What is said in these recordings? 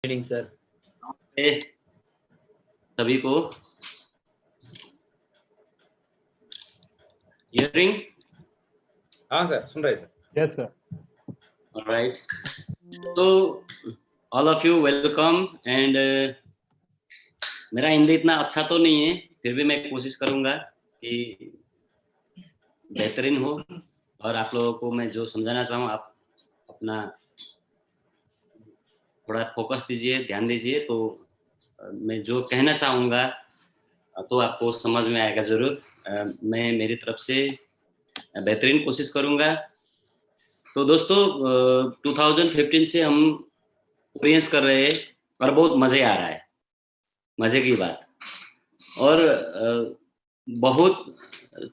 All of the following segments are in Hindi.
Evening sir. सभी को हियरिंग? हाँ सर, सुन रहे सर। Yes sir. ऑलराइट, तो all of you welcome. And मेरा हिंदी इतना अच्छा तो नहीं है, फिर भी मैं कोशिश करूंगा कि बेहतरीन हो, और आप लोगों को मैं जो समझाना चाहूँ आप अपना थोड़ा फोकस दीजिए, ध्यान दीजिए। तो मैं जो कहना चाहूँगा तो आपको समझ में आएगा ज़रूर। मैं मेरी तरफ से बेहतरीन कोशिश करूँगा। तो दोस्तों 2015 से हम एक्सपीरियंस कर रहे हैं और बहुत मज़े आ रहा है, मज़े की बात। और बहुत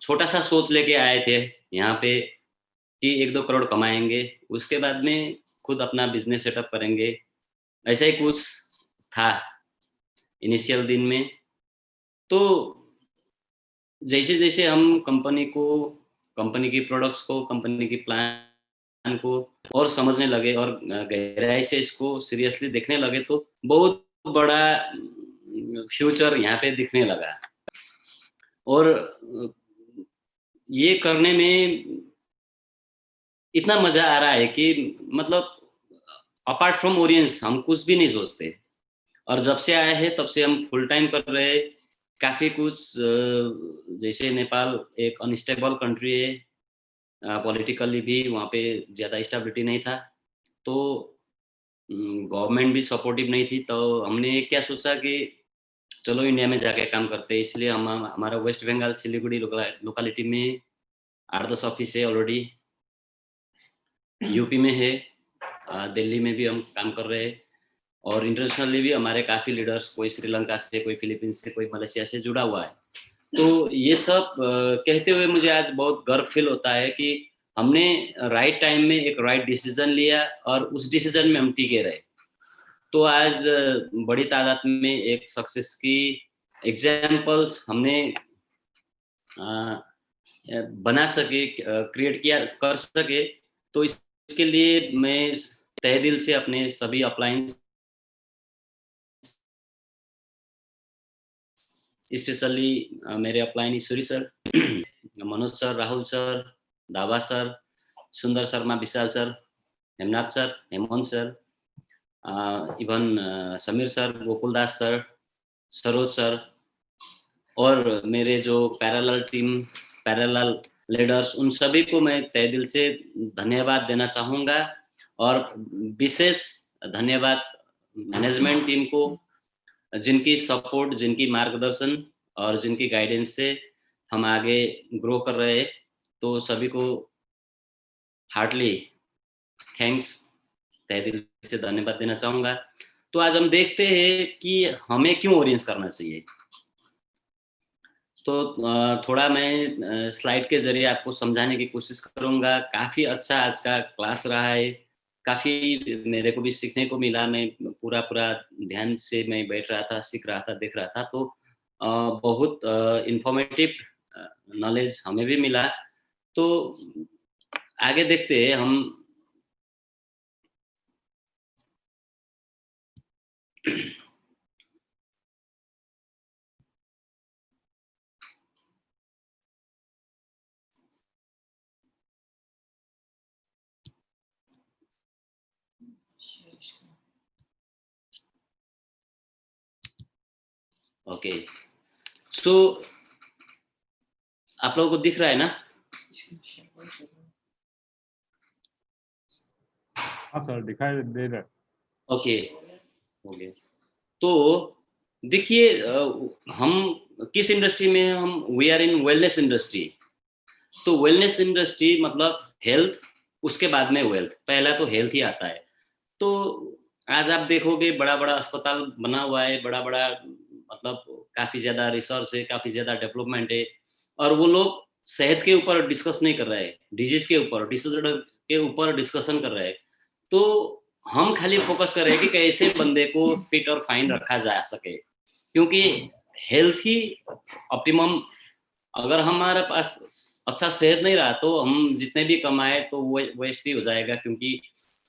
छोटा सा सोच लेके आए थे यहाँ पे कि 1-2 करोड़ कमाएंगे, उसके बाद में खुद अपना बिजनेस सेटअप करेंगे, ऐसा ही कुछ था इनिशियल दिन में। तो जैसे जैसे हम कंपनी की प्रोडक्ट्स को, कंपनी की प्लान को और समझने लगे और गहराई से इसको सीरियसली देखने लगे, तो बहुत बड़ा फ्यूचर यहाँ पे दिखने लगा। और ये करने में इतना मजा आ रहा है कि मतलब अपार्ट फ्रॉम ओरियंस हम कुछ भी नहीं सोचते। और जब से आए हैं तब से हम फुल टाइम कर रहे हैं। काफ़ी कुछ जैसे नेपाल एक अनस्टेबल कंट्री है, पॉलिटिकली भी वहाँ पे ज़्यादा स्टेबिलिटी नहीं था, तो गवर्नमेंट भी सपोर्टिव नहीं थी। तो हमने क्या सोचा कि चलो इंडिया में जाके काम करते हैं। इसलिए हम हमारा वेस्ट बंगाल सिलीगुड़ी लोकेलिटी में 8-10 ऑफिस है ऑलरेडी, यूपी में है, दिल्ली में भी हम काम कर रहे हैं, और इंटरनेशनली भी हमारे काफ़ी लीडर्स, कोई श्रीलंका से, कोई फिलीपींस से, कोई मलेशिया से जुड़ा हुआ है। तो ये सब कहते हुए मुझे आज बहुत गर्व फील होता है कि हमने राइट टाइम में एक राइट डिसीजन लिया और उस डिसीजन में हम टिके रहे। तो आज बड़ी तादाद में एक सक्सेस की एग्जाम्पल्स हमने बना सके, क्रिएट कर सके। तो इसके लिए मैं तहे दिल से अपने सभी अपलाइन, स्पेशली मेरे upline Ishwari sir, Manoj sir, Rahul sir, Dawa sir, Sundar Sharma, Vishal sir, Hemnath sir, Hemant sir, even Sameer sir, Gokul Das sir, Saroj sir, और मेरे जो पैरेलल लीडर्स, उन सभी को मैं तहे दिल से धन्यवाद देना चाहूँगा। और विशेष धन्यवाद मैनेजमेंट टीम को, जिनकी सपोर्ट, जिनकी मार्गदर्शन और जिनकी गाइडेंस से हम आगे ग्रो कर रहे हैं। तो सभी को हार्टली थैंक्स, तहे दिल से धन्यवाद देना चाहूँगा। तो आज हम देखते हैं कि हमें क्यों ओरियंस करना चाहिए। तो थोड़ा मैं स्लाइड के जरिए आपको समझाने की कोशिश करूँगा। काफ़ी अच्छा आज का क्लास रहा है, काफ़ी मेरे को भी सीखने को मिला। मैं पूरा ध्यान से मैं बैठ रहा था, सीख रहा था, देख रहा था। तो बहुत इंफॉर्मेटिव नॉलेज हमें भी मिला। तो आगे देखते हैं हम। ओके, सो आप लोगों को दिख रहा है ना? हाँ सर, दिखाई दे रहा है। ओके ओके, तो देखिए हम किस इंडस्ट्री में हैं? हम we are in wellness industry. तो वेलनेस इंडस्ट्री मतलब हेल्थ, उसके बाद में वेल्थ, पहला तो हेल्थ ही आता है। तो आज आप देखोगे बड़ा बड़ा अस्पताल बना हुआ है, बड़ा बड़ा मतलब काफ़ी ज़्यादा रिसर्च है, काफ़ी ज़्यादा डेवलपमेंट है, और वो लोग सेहत के ऊपर डिस्कस नहीं कर रहे हैं, डिजीज के ऊपर, डिसऑर्डर के ऊपर डिस्कशन कर रहे हैं। तो हम खाली फोकस कर रहे हैं कि कैसे बंदे को फिट और फाइन रखा जा सके, क्योंकि हेल्थ ही ऑप्टिमम। अगर हमारे पास अच्छा सेहत नहीं रहा तो हम जितने भी कमाए तो वो वेस्ट ही हो जाएगा, क्योंकि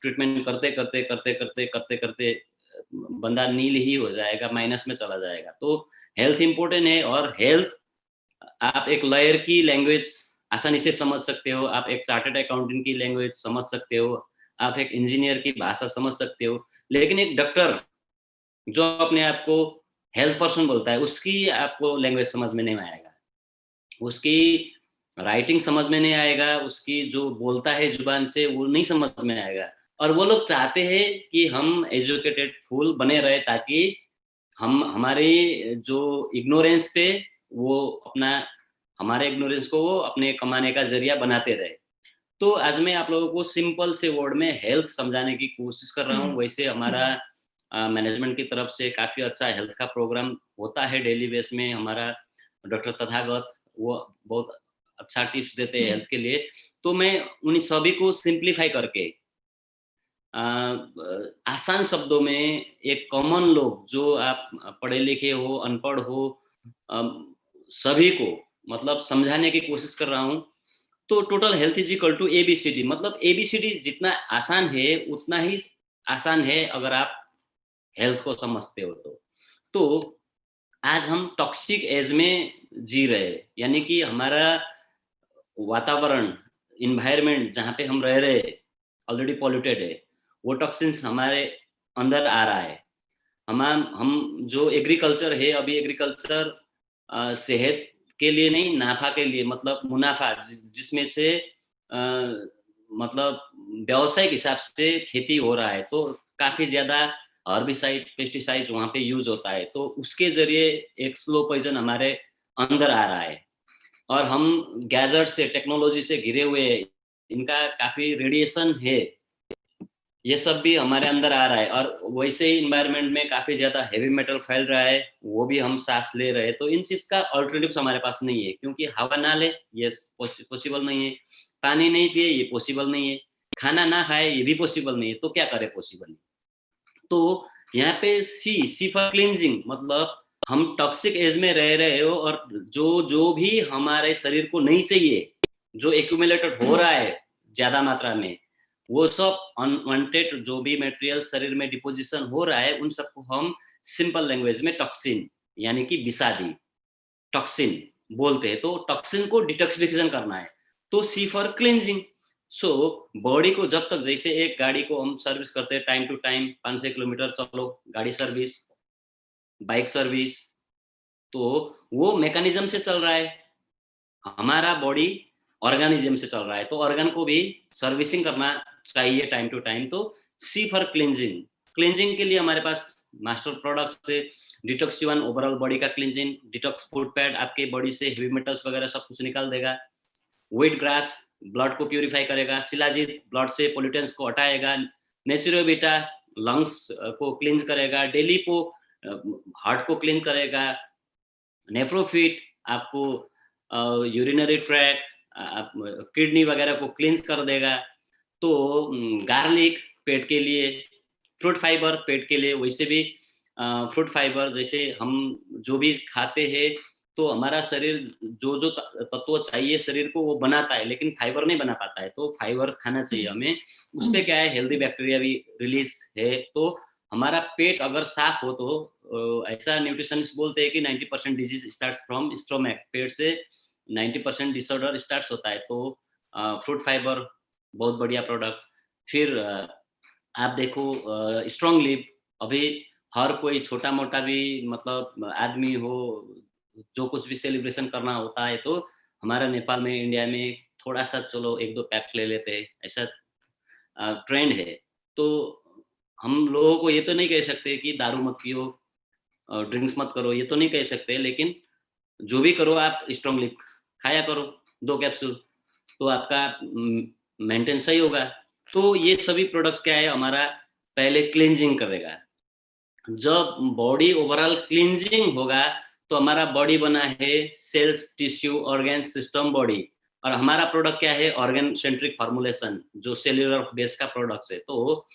ट्रीटमेंट करते करते करते करते करते करते बंदा नील ही हो जाएगा, माइनस में चला जाएगा। तो हेल्थ इंपॉर्टेंट है, और हेल्थ आप एक लॉयर की लैंग्वेज आसानी से समझ सकते हो, आप एक चार्टर्ड अकाउंटेंट की लैंग्वेज समझ सकते हो, आप एक इंजीनियर की भाषा समझ सकते हो, लेकिन एक डॉक्टर जो अपने आप को हेल्थ पर्सन बोलता है, उसकी आपको लैंग्वेज समझ में नहीं आएगा, उसकी राइटिंग समझ में नहीं आएगा, उसकी जो बोलता है जुबान से वो नहीं समझ में आएगा। और वो लोग चाहते हैं कि हम एजुकेटेड फूल बने रहे, ताकि हम हमारे जो इग्नोरेंस पे वो अपना हमारे इग्नोरेंस को वो अपने कमाने का जरिया बनाते रहे। तो आज मैं आप लोगों को सिंपल से वर्ड में हेल्थ समझाने की कोशिश कर रहा हूँ। वैसे हमारा मैनेजमेंट की तरफ से काफ़ी अच्छा हेल्थ का प्रोग्राम होता है डेली बेस में। हमारा डॉक्टर तथागत वो बहुत अच्छा टिप्स देते हैं हेल्थ के लिए। तो मैं उन सभी को सिंप्लीफाई करके आसान शब्दों में एक कॉमन लोग, जो आप पढ़े लिखे हो अनपढ़ हो, सभी को मतलब समझाने की कोशिश कर रहा हूँ। तो total health is equal to ABCD, मतलब ABCD जितना आसान है उतना ही आसान है अगर आप हेल्थ को समझते हो तो आज हम टॉक्सिक एज में जी रहे हैं, यानी कि हमारा वातावरण, इन्वायरमेंट जहाँ पे हम रह रहे हैं ऑलरेडी पॉल्यूटेड है, वो टॉक्सिन्स हमारे अंदर आ रहा है। हम जो एग्रीकल्चर है, अभी एग्रीकल्चर सेहत के लिए नहीं, नाफा के लिए, मतलब मुनाफा जिसमें से मतलब व्यावसायिक हिसाब से खेती हो रहा है, तो काफ़ी ज़्यादा हर्बिसाइड पेस्टिसाइड वहाँ पे यूज होता है, तो उसके जरिए एक स्लो पॉइजन हमारे अंदर आ रहा है। और हम गैजेट से, टेक्नोलॉजी से घिरे हुए हैं, इनका काफ़ी रेडिएशन है, ये सब भी हमारे अंदर आ रहा है। और वैसे ही इन्वायरमेंट में काफ़ी ज़्यादा हेवी मेटल फैल रहा है, वो भी हम सांस ले रहे हैं। तो इन चीज़ का अल्टरनेटिव हमारे पास नहीं है, क्योंकि हवा ना ले ये पॉसिबल नहीं है, पानी नहीं पिए ये पॉसिबल नहीं है, खाना ना खाए ये भी पॉसिबल नहीं है, तो क्या करें पॉसिबल नहीं। तो यहाँ पे सी फॉर क्लींजिंग, मतलब हम टॉक्सिक एज में रह रहे हो, और जो भी हमारे शरीर को नहीं चाहिए, जो एक्यूमुलेटेड हो रहा है ज़्यादा मात्रा में, वो सब अनवांटेड जो भी मटेरियल शरीर में डिपोजिशन हो रहा है, उन सबको हम सिंपल लैंग्वेज में टॉक्सिन यानी कि विषादी टॉक्सिन बोलते हैं। तो टॉक्सिन को डिटॉक्सिफिकेशन करना है, तो सी फॉर क्लींजिंग। सो बॉडी को जब तक, जैसे एक गाड़ी को हम सर्विस करते हैं टाइम टू टाइम, 500 किलोमीटर चलो गाड़ी सर्विस, बाइक सर्विस, तो वो मैकेनिज्म से चल रहा है। हमारा बॉडी ऑर्गेनिज्म से चल रहा है, तो ऑर्गन को भी सर्विसिंग करना चाहिए टाइम टू टाइम। तो सी फॉर क्लींजिंग, क्लींजिंग के लिए हमारे पास मास्टर प्रोडक्ट्स है। डिटॉक्स1 ओवरऑल बॉडी का क्लींजिंग, डिटॉक्स फूड पैड आपके बॉडी से हेवी मेटल्स वगैरह सब कुछ निकाल देगा। व्हीट ग्रास ब्लड को प्यूरिफाई करेगा। शिलाजीत ब्लड से पोल्यूटेंट्स को हटाएगा। नेचुरोबीटा लंग्स को क्लींज करेगा। डेलीपो हार्ट को क्लीन करेगा। नेफ्रोफिट आपको यूरिनरी ट्रैक, किडनी वगैरह को क्लींस कर देगा। तो गार्लिक पेट के लिए, फ्रूट फाइबर पेट के लिए, वैसे भी फ्रूट फाइबर जैसे हम जो भी खाते हैं, तो हमारा शरीर जो जो तत्व चाहिए शरीर को वो बनाता है, लेकिन फाइबर नहीं बना पाता है, तो फाइबर खाना चाहिए हमें। उस पर क्या है, हेल्दी बैक्टीरिया भी रिलीज है। तो हमारा पेट अगर साफ हो तो ऐसा न्यूट्रिशनिस्ट बोलते हैं कि 90% डिजीज स्टार्ट्स फ्रॉम स्टोमक, पेट से 90% डिसऑर्डर स्टार्ट्स होता है। तो फ्रूट फाइबर बहुत बढ़िया प्रोडक्ट। फिर आप देखो स्ट्रॉन्ग लिव, अभी हर कोई छोटा मोटा भी मतलब आदमी हो, जो कुछ भी सेलिब्रेशन करना होता है, तो हमारा नेपाल में, इंडिया में थोड़ा सा चलो 1-2 पैक ले लेते हैं, ऐसा ट्रेंड है। तो हम लोगों को ये तो नहीं कह सकते कि दारू मत पियो, ड्रिंक्स मत करो, ये तो नहीं कह सकते, लेकिन जो भी करो आप स्ट्रॉन्ग लिव खाया करो 2 कैप्सूल, तो आपका मेंटेन सही होगा। तो ये सभी प्रोडक्ट्स क्या है, हमारा पहले क्लींजिंग करेगा। जब बॉडी ओवरऑल क्लींजिंग होगा, तो हमारा बॉडी बना है cells, tissue, organ, system, body. और हमारा प्रोडक्ट क्या है, ऑर्गन सेंट्रिक फॉर्मुलेशन, जो सेल्यूलर बेस का प्रोडक्ट्स है। तो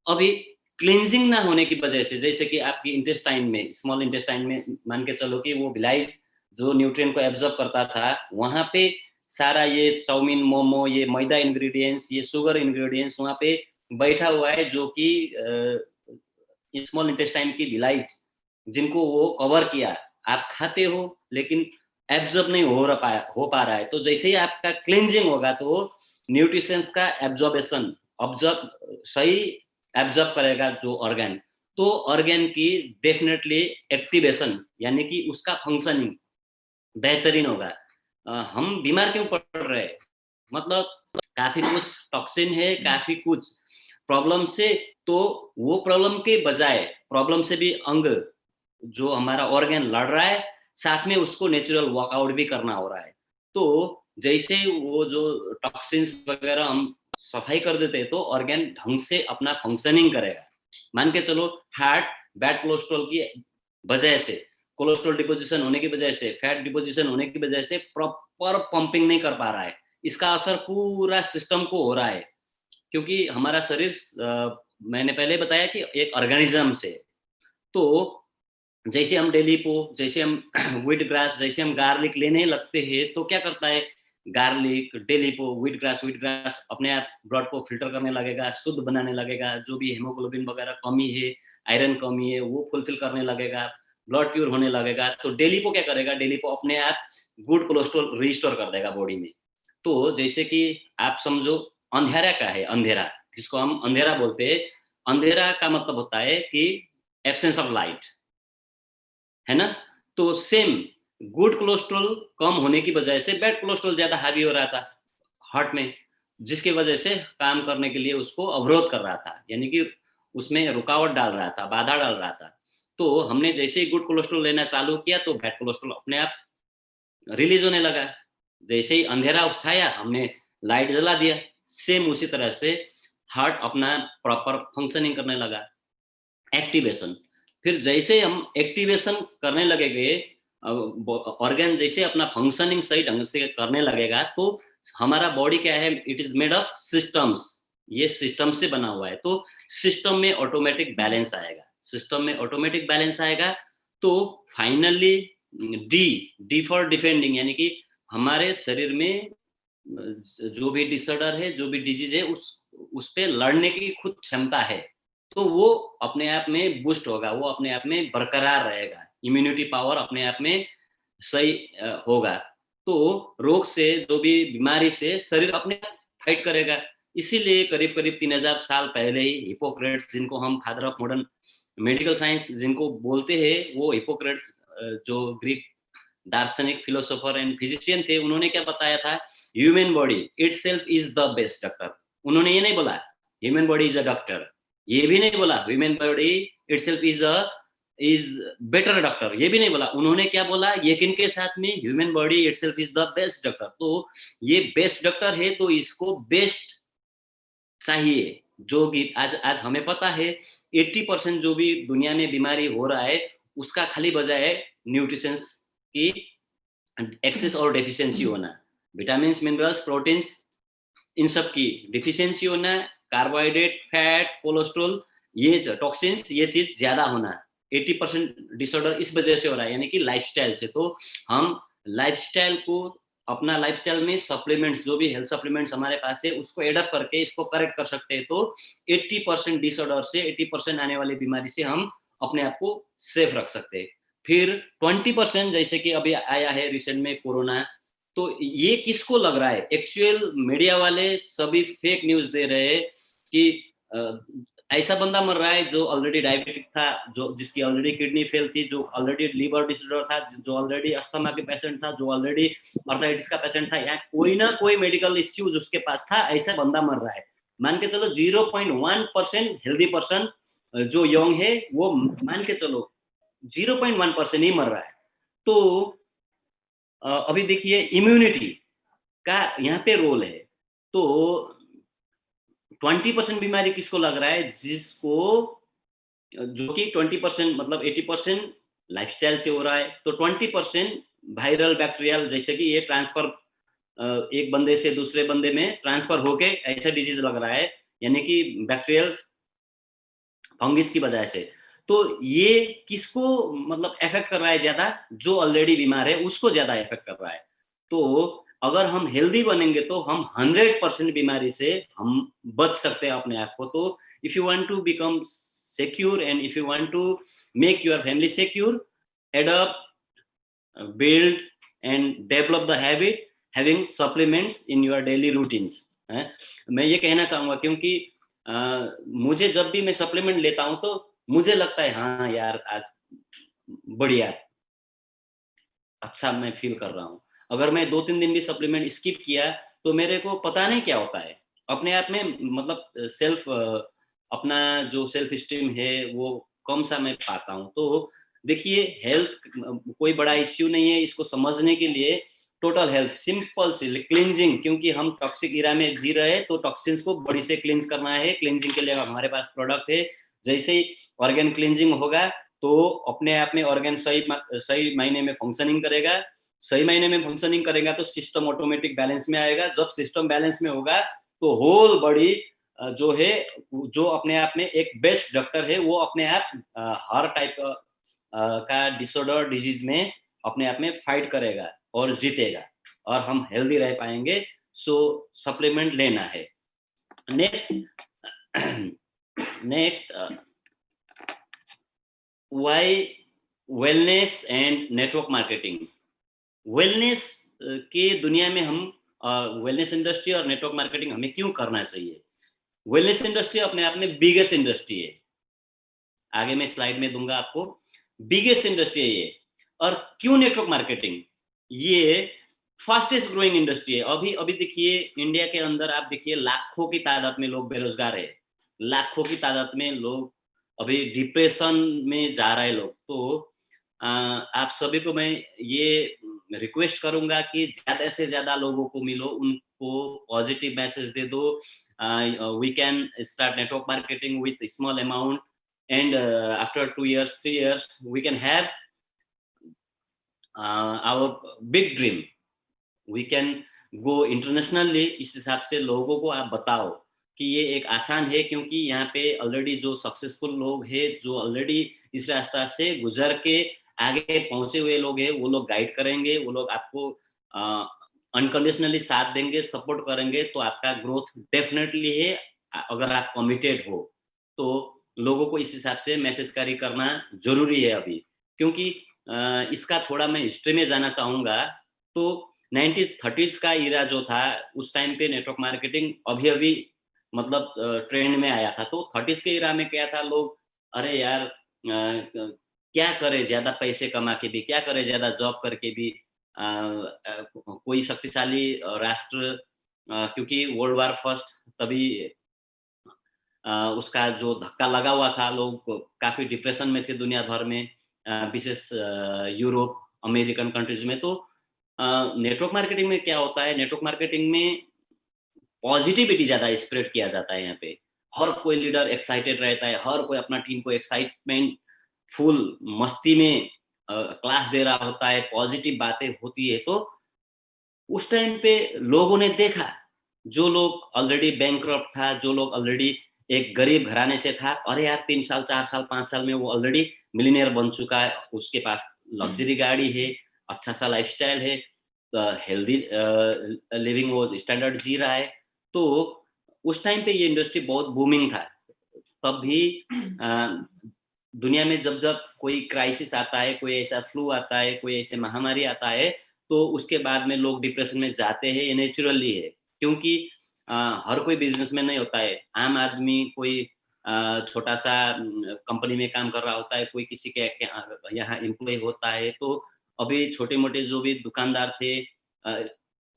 अभी क्लींजिंग ना होने की वजह से, जैसे कि आपकी इंटेस्टाइन में, स्मॉल इंटेस्टाइन में मान के चलो कि वो बिलाइज जो न्यूट्रिएंट को एब्जॉर्ब करता था, वहाँ पे सारा ये चाउमीन, मोमो, ये मैदा इंग्रेडिएंट्स, ये शुगर इंग्रेडिएंट्स वहाँ पे बैठा हुआ है, जो कि स्मॉल इंटेस्टाइन की विलाइज जिनको वो कवर किया, आप खाते हो लेकिन एब्जॉर्ब नहीं हो पा रहा है, तो जैसे ही आपका क्लींजिंग होगा तो न्यूट्रिशंस का एब्जॉर्बेशन सही एब्जॉर्ब करेगा जो ऑर्गन, तो ऑर्गन की डेफिनेटली एक्टिवेशन यानी कि उसका फंक्शनिंग बेहतरीन होगा। हम बीमार क्यों पड़ रहे हैं, मतलब काफी कुछ टॉक्सिन है, काफी कुछ प्रॉब्लम से, तो वो प्रॉब्लम के बजाय प्रॉब्लम से भी अंग जो हमारा ऑर्गन लड़ रहा है, साथ में उसको नेचुरल वर्कआउट भी करना हो रहा है। तो जैसे वो जो टॉक्सिन्स वगैरह हम सफाई कर देते हैं तो ऑर्गन ढंग से अपना फंक्शनिंग करेगा। मान के चलो हार्ट बैड कोलेस्ट्रॉल की वजह से, कोलेस्ट्रॉल डिपोजिशन होने की वजह से, फैट डिपोजिशन होने की वजह से प्रॉपर पंपिंग नहीं कर पा रहा है, इसका असर पूरा सिस्टम को हो रहा है। क्योंकि हमारा शरीर मैंने पहले बताया कि एक ऑर्गेनिज्म से, तो जैसे हम डेली पो, जैसे हम व्हीट ग्रास, जैसे हम गार्लिक लेने लगते हैं तो क्या करता है, गार्लिक, डेली पो, व्हीट ग्रास अपने आप ब्लड को फिल्टर करने लगेगा, शुद्ध बनाने लगेगा, जो भी हेमोग्लोबिन वगैरह कमी है, आयरन कमी है, वो फुलफिल करने लगेगा, ब्लड प्योर होने लगेगा। तो डेली पो क्या करेगा, डेली पो अपने आप गुड कोलेस्ट्रॉल रिस्टोर कर देगा बॉडी में। तो जैसे कि आप समझो अंधेरा का है, अंधेरा जिसको हम अंधेरा बोलते हैं, अंधेरा का मतलब होता है कि एब्सेंस ऑफ लाइट, है ना। तो सेम गुड कोलेस्ट्रॉल कम होने की वजह से बैड कोलेस्ट्रॉल ज्यादा हावी हो रहा था हार्ट में, जिसकी वजह से काम करने के लिए उसको अवरोध कर रहा था, यानी कि उसमें रुकावट डाल रहा था, बाधा डाल रहा था। तो हमने जैसे ही गुड कोलेस्ट्रॉल लेना चालू किया तो बैड कोलेस्ट्रॉल अपने आप रिलीज होने लगा। जैसे ही अंधेरा छाया हमने लाइट जला दिया, सेम उसी तरह से हार्ट अपना प्रॉपर फंक्शनिंग करने लगा, एक्टिवेशन। फिर जैसे हम एक्टिवेशन करने लगेंगे, ऑर्गन जैसे अपना फंक्शनिंग सही ढंग से करने लगेगा, तो हमारा बॉडी क्या है, it is made of systems, ये सिस्टम से बना हुआ है। तो सिस्टम में ऑटोमेटिक बैलेंस आएगा, सिस्टम में ऑटोमेटिक बैलेंस आएगा। तो फाइनली डी फॉर डिफेंडिंग, यानी कि हमारे शरीर में जो भी डिसऑर्डर है, जो भी डिजीज है, उस पे लड़ने की खुद क्षमता है, तो वो अपने आप में बूस्ट होगा, वो अपने आप में बरकरार रहेगा, इम्यूनिटी पावर अपने आप में सही होगा। तो रोग से, जो भी बीमारी से शरीर अपने आप फाइट करेगा। इसीलिए करीब करीब 3000 साल पहले ही हिपोक्रेट्स, जिनको हम father of modern medical science जिनको बोलते हैं, वो हिपोक्रेट्स जो ग्रीक दार्शनिक, फिलोसोफर एंड फिजिशियन थे, उन्होंने क्या बताया था, human body itself is the best doctor. उन्होंने ये नहीं बोला human body is a doctor, ये भी नहीं बोला human body itself is better doctor, ये भी नहीं बोला। उन्होंने क्या बोला, ये किनके साथ में, human body itself is the best doctor. तो ये बेस्ट डॉक्टर है तो इसको बेस्ट चाहिए। जो कि आज हमें पता है 80% जो भी दुनिया में बीमारी हो रहा है, उसका खाली वजह है न्यूट्रिशंस की एक्सेस और डेफिशिएंसी होना, विटामिन्स, मिनरल्स, प्रोटीन्स, इन सब की डिफिशियंसी होना, कार्बोहाइड्रेट, फैट, कोलेस्ट्रॉल, ये टॉक्सिन्स, ये चीज ज्यादा होना। 80% डिसऑर्डर इस वजह से हो रहा है, यानी कि लाइफस्टाइल से। तो हम लाइफस्टाइल को, अपना लाइफस्टाइल में सप्लीमेंट्स, जो भी हेल्थ सप्लीमेंट्स हमारे पास है, उसको एडप्ट करके इसको करेक्ट कर सकते हैं। तो 80% डिसऑर्डर से, 80% आने वाली बीमारी से हम अपने आप को सेफ रख सकते हैं। फिर 20% जैसे कि अभी आया है रिसेंट में कोरोना, तो ये किसको लग रहा है, एक्चुअल मीडिया वाले सभी फेक न्यूज दे रहे हैं कि ऐसा बंदा मर रहा है जो ऑलरेडी डायबिटिक था, जो जिसकी ऑलरेडी किडनी फेल थी, जो ऑलरेडी लिवर डिसऑर्डर था, जो ऑलरेडी अस्थमा के पेशेंट था, जो ऑलरेडी आर्थराइटिस का पेशेंट था, या कोई ना कोई मेडिकल इश्यूज उसके पास था, ऐसा बंदा मर रहा है। मान के चलो 0.1% हेल्दी पर्सन जो यंग है, वो मान के चलो 0.1% ही मर रहा है। तो अभी देखिए इम्यूनिटी का यहाँ पे रोल है। तो 20% बीमारी किसको लग रहा है, जिसको, जो कि 20% मतलब 80% लाइफस्टाइल से हो रहा है, तो 20% वायरल बैक्टीरियल, जैसे कि ये ट्रांसफर एक बंदे से दूसरे बंदे में ट्रांसफर होके ऐसा डिजीज लग रहा है, यानी कि बैक्टीरियल फंगिस की वजह से। तो ये किसको मतलब इफेक्ट कर रहा है ज्यादा, जो ऑलरेडी बीमार है उसको ज्यादा इफेक्ट कर रहा है। तो अगर हम हेल्दी बनेंगे तो हम 100% बीमारी से हम बच सकते हैं अपने आप को। तो if you want to become secure, and if you want to make your family secure, adopt, build and develop the habit having supplements in your daily routines. मैं ये कहना चाहूँगा क्योंकि मुझे जब भी मैं सप्लीमेंट लेता हूँ तो मुझे लगता है हाँ यार आज बढ़िया, अच्छा मैं फील कर रहा हूँ। अगर मैं 2-3 दिन भी सप्लीमेंट स्किप किया तो मेरे को पता नहीं क्या होता है, अपने आप में मतलब सेल्फ अपना जो सेल्फ स्टीम है वो कम सा मैं पाता हूँ। तो देखिए हेल्थ कोई बड़ा इश्यू नहीं है, इसको समझने के लिए टोटल हेल्थ सिंपल से क्लींजिंग, क्योंकि हम टॉक्सिक इरा में जी रहे हैं तो टॉक्सिन्स को बॉडी से क्लींज करना है। क्लींजिंग के लिए हमारे पास प्रोडक्ट है, जैसे ही ऑर्गन क्लींजिंग होगा तो अपने आप में ऑर्गन सही मायने में फंक्शनिंग करेगा, सही मायने में फंक्शनिंग करेगा तो सिस्टम ऑटोमेटिक बैलेंस में आएगा। जब सिस्टम बैलेंस में होगा तो होल बॉडी जो है, जो अपने आप में एक बेस्ट डॉक्टर है, वो अपने आप हर टाइप का डिसऑर्डर डिजीज में अपने आप में फाइट करेगा और जीतेगा और हम हेल्दी रह पाएंगे। सो सप्लीमेंट लेना है। Next why wellness and network marketing. Wellness के दुनिया में हम वेलनेस इंडस्ट्री और नेटवर्क मार्केटिंग हमें क्यों करना चाहिए? वेलनेस इंडस्ट्री अपने आप में बिगेस्ट इंडस्ट्री है, आगे मैं स्लाइड में दूंगा आपको, बिगेस्ट इंडस्ट्री है ये। और क्यों नेटवर्क मार्केटिंग? ये फास्टेस्ट ग्रोइंग इंडस्ट्री है। अभी देखिए इंडिया के अंदर आप देखिए लाखों की तादाद में लोग बेरोजगार है, लाखों की तादाद में लोग अभी डिप्रेशन में जा रहे लोग। तो आप सभी को मैं ये रिक्वेस्ट करूंगा कि ज्यादा से ज्यादा लोगों को मिलो, उनको पॉजिटिव मैसेज दे दो। We can start network marketing with small amount and after 2 years 3 years we can have our big dream, we can go internationally। इस हिसाब से लोगों को आप बताओ कि ये एक आसान है, क्योंकि यहाँ पे ऑलरेडी जो सक्सेसफुल लोग हैं, जो ऑलरेडी इस रास्ता से गुजर के आगे पहुंचे हुए लोग हैं, वो लोग गाइड करेंगे, वो लोग आपको अनकंडीशनली साथ देंगे, सपोर्ट करेंगे। तो आपका ग्रोथ डेफिनेटली है अगर आप कमिटेड हो। तो लोगों को इस हिसाब से मैसेज कैरी करना जरूरी है अभी, क्योंकि इसका थोड़ा मैं हिस्ट्री में जाना चाहूँगा। तो 90s 30s का इरा जो था, उस टाइम पे नेटवर्क मार्केटिंग अभी मतलब ट्रेंड में आया था। तो 30s के इरा में क्या था, लोग अरे यार क्या करे ज्यादा पैसे कमा के भी, क्या करे ज्यादा जॉब करके भी। कोई शक्तिशाली राष्ट्र, क्योंकि वर्ल्ड वार फर्स्ट तभी उसका जो धक्का लगा हुआ था, लोग काफी डिप्रेशन में थे दुनिया भर में, विशेष यूरोप अमेरिकन कंट्रीज में। तो नेटवर्क मार्केटिंग में क्या होता है, नेटवर्क मार्केटिंग में पॉजिटिविटी ज्यादा स्प्रेड किया जाता है। यहाँ पे हर कोई लीडर एक्साइटेड रहता है, हर कोई अपना टीम को एक्साइटमेंट फुल मस्ती में क्लास दे रहा होता है, पॉजिटिव बातें होती है। तो उस टाइम पे लोगों ने देखा, जो लोग ऑलरेडी बैंकक्रप्ट था, जो लोग ऑलरेडी एक गरीब घराने से था, अरे यार 3 साल 4 साल 5 साल में वो ऑलरेडी मिलियनेयर बन चुका है, उसके पास लग्जरी गाड़ी है, अच्छा सा लाइफस्टाइल है, हेल्दी लिविंग वो स्टैंडर्ड जी रहा है। तो उस टाइम पे ये इंडस्ट्री बहुत बूमिंग था। तब भी दुनिया में जब कोई क्राइसिस आता है, कोई ऐसा फ्लू आता है, कोई ऐसे महामारी आता है, तो उसके बाद में लोग डिप्रेशन में जाते हैं। ये नेचुरली है, क्योंकि हर कोई बिजनेसमैन नहीं होता है। आम आदमी कोई छोटा सा कंपनी में काम कर रहा होता है, कोई किसी के यहाँ एम्प्लॉय होता है। तो अभी छोटे मोटे जो भी दुकानदार थे,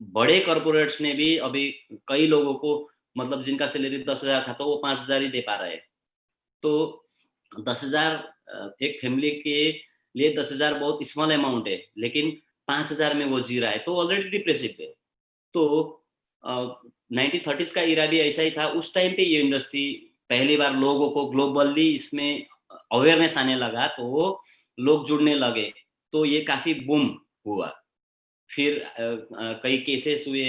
बड़े कॉर्पोरेट्स ने भी अभी कई लोगों को, मतलब जिनका सैलरी 10,000 था तो वो 5,000 ही दे पा रहे हैं। तो 10,000 एक फैमिली के लिए 10,000 बहुत स्मॉल अमाउंट है, लेकिन 5,000 में वो जी रहा है, तो ऑलरेडी डिप्रेसिव है। तो 1930s का इरा भी ऐसा ही था। उस टाइम पे ये इंडस्ट्री पहली बार लोगों को ग्लोबली इसमें अवेयरनेस आने लगा, तो लोग जुड़ने लगे, तो ये काफी बूम हुआ। फिर कई केसेस हुए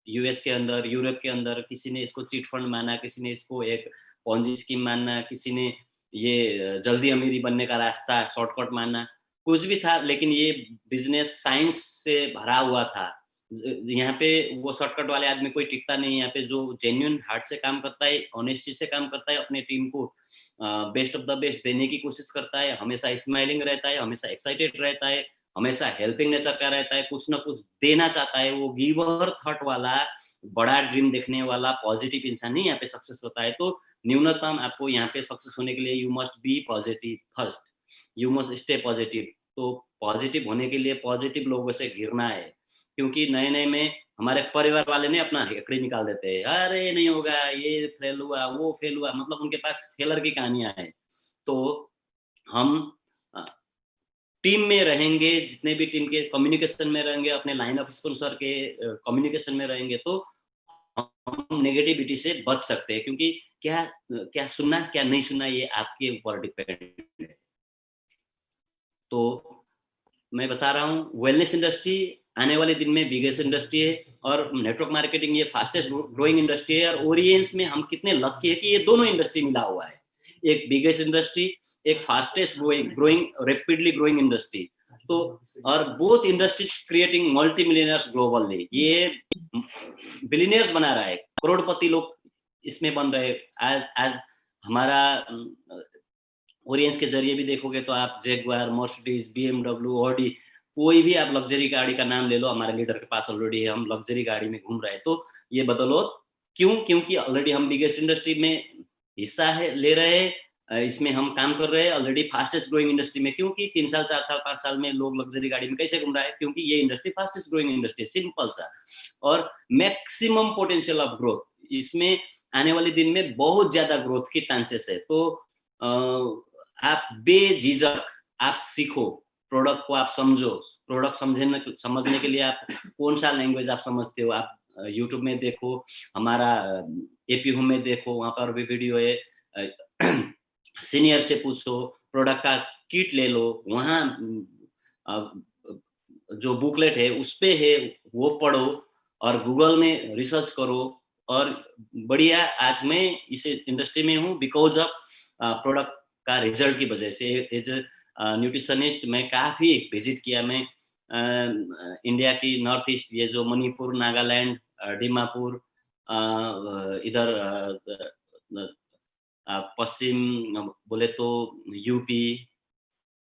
यूएस के अंदर, यूरोप के अंदर, किसी ने इसको चिट फंड माना, किसी ने इसको एक पॉन्जी स्कीम माना, किसी ने ये जल्दी अमीरी बनने का रास्ता शॉर्टकट माना, कुछ भी था, लेकिन ये बिजनेस साइंस से भरा हुआ था। यहाँ पे वो शॉर्टकट वाले आदमी कोई टिकता नहीं। यहाँ पे जो जेन्युइन हार्ट से काम करता है, ऑनेस्टी से काम करता है, अपने टीम को बेस्ट ऑफ द बेस्ट देने की कोशिश करता है, हमेशा स्माइलिंग रहता है, हमेशा एक्साइटेड रहता है, हमेशा हेल्पिंग नेचर का रहता है, कुछ ना कुछ देना चाहता है, वो गिवर थॉट वाला, बड़ा ड्रीम देखने वाला पॉजिटिव इंसान ही यहाँ पे सक्सेस होता है। तो न्यूनतम आपको यहाँ पे सक्सेस होने के लिए you must be positive first, you must stay positive. तो पॉजिटिव होने के लिए पॉजिटिव लोगों से घिरना है, क्योंकि नए नए में हमारे परिवार वाले ने अपना हेकड़ी निकाल देते हैं, अरे नहीं होगा, ये फेल हुआ, वो फेल हुआ, मतलब उनके पास फेलर की कहानियां हैं। तो हम टीम में रहेंगे, जितने भी टीम के कम्युनिकेशन में रहेंगे, अपने लाइन ऑफ स्पॉन्सर के कम्युनिकेशन में रहेंगे, तो हम नेगेटिविटी से बच सकते हैं। क्योंकि क्या क्या सुनना क्या नहीं सुनना ये आपके ऊपर डिपेंड है। तो मैं बता रहा हूँ वेलनेस इंडस्ट्री आने वाले दिन में बिगेस्ट इंडस्ट्री है, और नेटवर्क मार्केटिंग ये फास्टेस्ट ग्रोइंग इंडस्ट्री है। और ओरिएंस में हम कितने लकी है कि ये दोनों इंडस्ट्री मिला हुआ है, एक बिगेस्ट इंडस्ट्री, एक fastest growing rapidly growing industry. तो और both industries creating multi millionaires globally, ये बिलियनियर्स बना रहा है, करोड़पति लोग इसमें बन रहे हैं। एज हमारा ओरिएंस के जरिए भी देखोगे तो आप जैगुआर, मर्सिडीज, BMW, ऑडी, कोई भी आप लग्जरी गाड़ी का नाम ले लो, हमारे लीडर के पास ऑलरेडी है, हम लग्जरी गाड़ी में घूम रहे हैं। तो ये बदौलत क्यों? क्योंकि ऑलरेडी हम बिगेस्ट इंडस्ट्री में हिस्सा है ले रहे हैं, इसमें हम काम कर रहे हैं ऑलरेडी फास्टेस्ट ग्रोइंग इंडस्ट्री में। क्योंकि 3 साल 4 साल 5 साल में लोग लग्जरी गाड़ी में कैसे घूम रहा है? क्योंकि ये industry fastest growing industry, simple सा, और मैक्सिमम पोटेंशियल ऑफ ग्रोथ, इसमें आने वाले दिन में बहुत ज्यादा ग्रोथ की चांसेस है। तो आप बेझिझक आप सीखो, प्रोडक्ट को आप समझो, प्रोडक्ट समझने के लिए आप कौन सा लैंग्वेज आप समझते हो, आप यूट्यूब में देखो, हमारा एपी होम में देखो, वहाँ पर भी वीडियो है, सीनियर से पूछो, प्रोडक्ट का किट ले लो, वहाँ जो बुकलेट है उस पे है वो पढ़ो, और गूगल में रिसर्च करो। और बढ़िया, आज मैं इस इंडस्ट्री में हूँ बिकॉज ऑफ प्रोडक्ट का रिजल्ट की वजह से। एज न्यूट्रिशनिस्ट मैं काफ़ी विजिट किया, मैं इंडिया की नॉर्थ ईस्ट, ये जो मणिपुर, नागालैंड, दीमापुर, इधर पश्चिम बोले तो यूपी,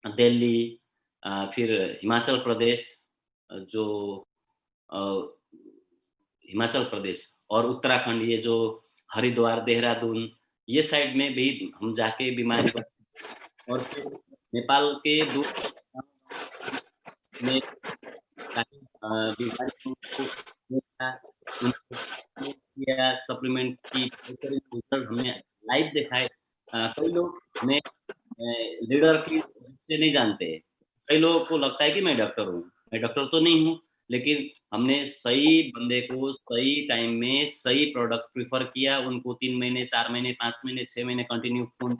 दिल्ली, फिर हिमाचल प्रदेश, जो हिमाचल प्रदेश और उत्तराखंड, ये जो हरिद्वार, देहरादून, ये साइड में भी हम जाके बीमारी और फिर नेपाल के दूर में सप्लीमेंट की हमने लाइव देखा है। कई लोग हमें लीडर की से नहीं जानते, कई लोगों को लगता है कि मैं डॉक्टर हूँ, मैं डॉक्टर तो नहीं हूँ, लेकिन हमने सही बंदे को सही टाइम में सही प्रोडक्ट प्रिफर किया, उनको 3 महीने, 4 महीने, 5 महीने, 6 महीने कंटिन्यू फोन,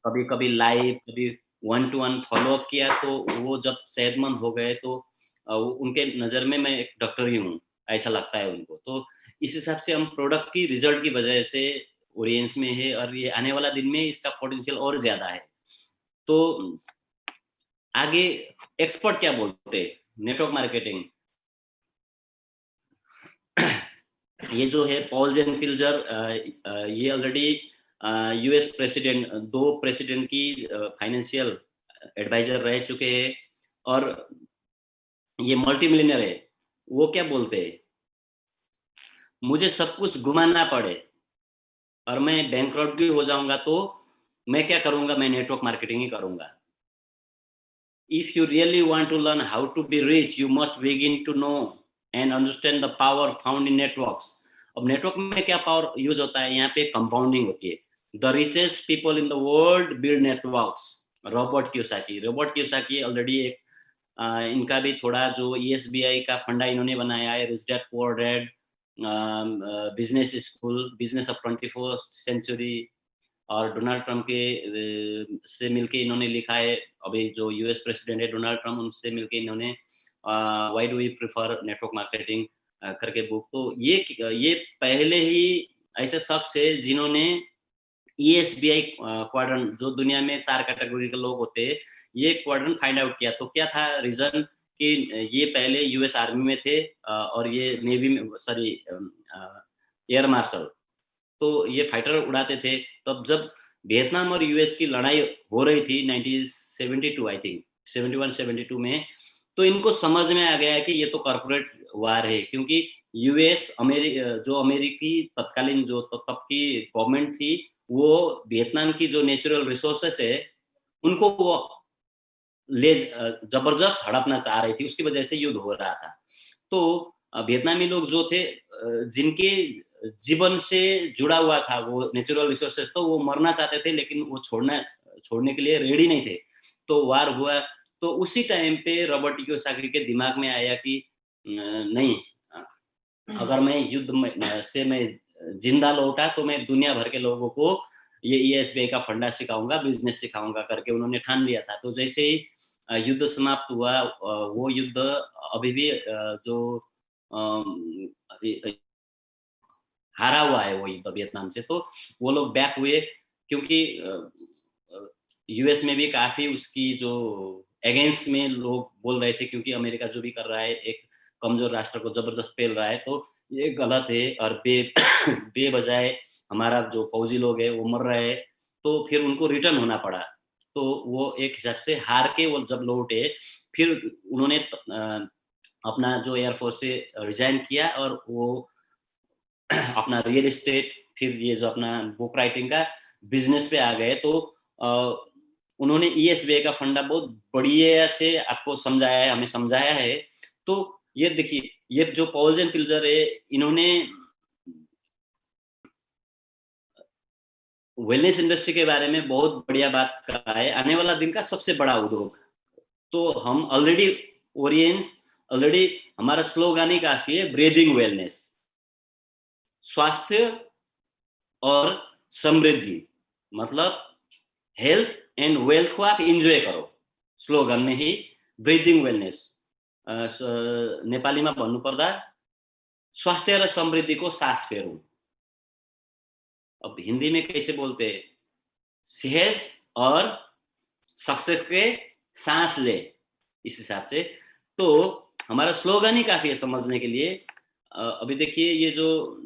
कभी कभी लाइव, कभी 1-to-1 फॉलोअप किया, तो वो जब सेहतमंद हो गए तो उनके नज़र में मैं एक डॉक्टर ही हूँ, ऐसा लगता है उनको। तो इस हिसाब से हम प्रोडक्ट की रिजल्ट की वजह से ओरिएंस में है, और ये आने वाला दिन में इसका पोटेंशियल और ज़्यादा है। तो आगे एक्सपर्ट क्या बोलते हैं नेटवर्क मार्केटिंग, ये जो है पॉल जेन पिल्जर, ये ऑलरेडी यूएस प्रेसिडेंट, 2 प्रेसिडेंट की फाइनेंशियल एडवाइजर रह चुके हैं, और ये मल्टी मिलियनर है। वो क्या बोलते हैं, मुझे सब कुछ घुमाना पड़े और मैं बैंकरप्ट भी हो जाऊंगा तो मैं क्या करूंगा, मैं नेटवर्क मार्केटिंग ही करूंगा। If you really want to learn how to be rich, you must begin to know and understand the power found in networks. अब नेटवर्क में क्या पावर यूज होता है, यहाँ पे कंपाउंडिंग होती है। The richest people in the world build networks. Robert Kiyosaki already एक इनका भी थोड़ा जो ESBI का फंडा इन्होंने बनाया है, rich dad poor dad, business school, business of 21st century, और डोनाल्ड ट्रम्प के से मिलके इन्होंने लिखा है, अभी जो यूएस प्रेसिडेंट है डोनाल्ड ट्रम्प, उनसे मिलके इन्होंने why do we prefer network marketing करके बुक। तो ये पहले ही ऐसे शख्स है जिन्होंने ESBI क्वाड्रेंट, जो दुनिया में 4 कैटेगरी के लोग होते हैं, ये क्वाड्रेंट फाइंड आउट किया। तो क्या था रीजन कि ये पहले यूएस आर्मी में थे और ये नेवी में, सॉरी एयर मार्शल, तो ये फाइटर उड़ाते थे। तब जब वियतनाम और यूएस की लड़ाई हो रही थी 1972 आई थिंक 71-72 में, तो इनको समझ में आ गया कि ये तो कॉर्पोरेट वार है, क्योंकि यूएस जो अमेरिकी तत्कालीन जो तब की गवर्नमेंट थी, वो वियतनाम की जो नेचुरल रिसोर्सेस है उनको वो जबरदस्त हड़पना चाह रही थी, उसकी वजह से युद्ध हो रहा था। तो वियतनामी लोग जो थे जिनके जीवन से जुड़ा हुआ था वो नेचुरल रिसोर्सेस, तो वो मरना चाहते थे लेकिन वो छोड़ने के लिए रेडी नहीं थे। तो वार हुआ, तो उसी टाइम पे रॉबर्ट कियोसाकी के दिमाग में आया कि नहीं, अगर मैं युद्ध से मैं जिंदा लौटा तो मैं दुनिया भर के लोगों को ये ESBI का फंडा सिखाऊंगा, बिजनेस सिखाऊंगा करके उन्होंने ठान लिया था। तो जैसे ही युद्ध समाप्त हुआ, वो युद्ध अभी भी जो हारा हुआ है वो युद्ध वियतनाम से, तो वो लोग बैक हुए, क्योंकि यूएस में भी काफी उसकी जो अगेंस्ट में लोग बोल रहे थे, क्योंकि अमेरिका जो भी कर रहा है एक कमजोर राष्ट्र को जबरदस्त पेल रहा है, तो ये गलत है। और बेबजाय हमारा जो फौजी लोग है वो मर रहे हैं, तो फिर उनको रिटर्न होना पड़ा। तो वो एक हिसाब से हार के वो जब लौटे, फिर उन्होंने अपना जो एयरफोर्स से रिजाइन किया और वो अपना रियल एस्टेट, फिर ये जो अपना बुक राइटिंग का बिजनेस पे आ गए। तो उन्होंने ESBI का फंडा बहुत बढ़िया से आपको समझाया है, हमें समझाया है। तो ये देखिए, ये जो पॉल्स एंड पिल्जर है, इन्होंने वेलनेस इंडस्ट्री के बारे में बहुत बढ़िया बात कहा है, आने वाला दिन का सबसे बड़ा उद्योग। तो हम ऑलरेडी हमारा स्लोगन ही काफी है, ब्रीदिंग वेलनेस, स्वास्थ्य और समृद्धि, मतलब हेल्थ एंड वेल्थ को आप एन्जॉय करो, स्लोगन में ही ब्रीदिंग वेलनेस। नेपालीमा भन्नुपर्दा स्वास्थ्य र समृद्धि को सास फेरौं। अब हिंदी में कैसे बोलते हैं, सेहत और सक्सेस के सांस ले, इस हिसाब से। तो हमारा स्लोगन ही काफी है समझने के लिए। अभी देखिए, ये जो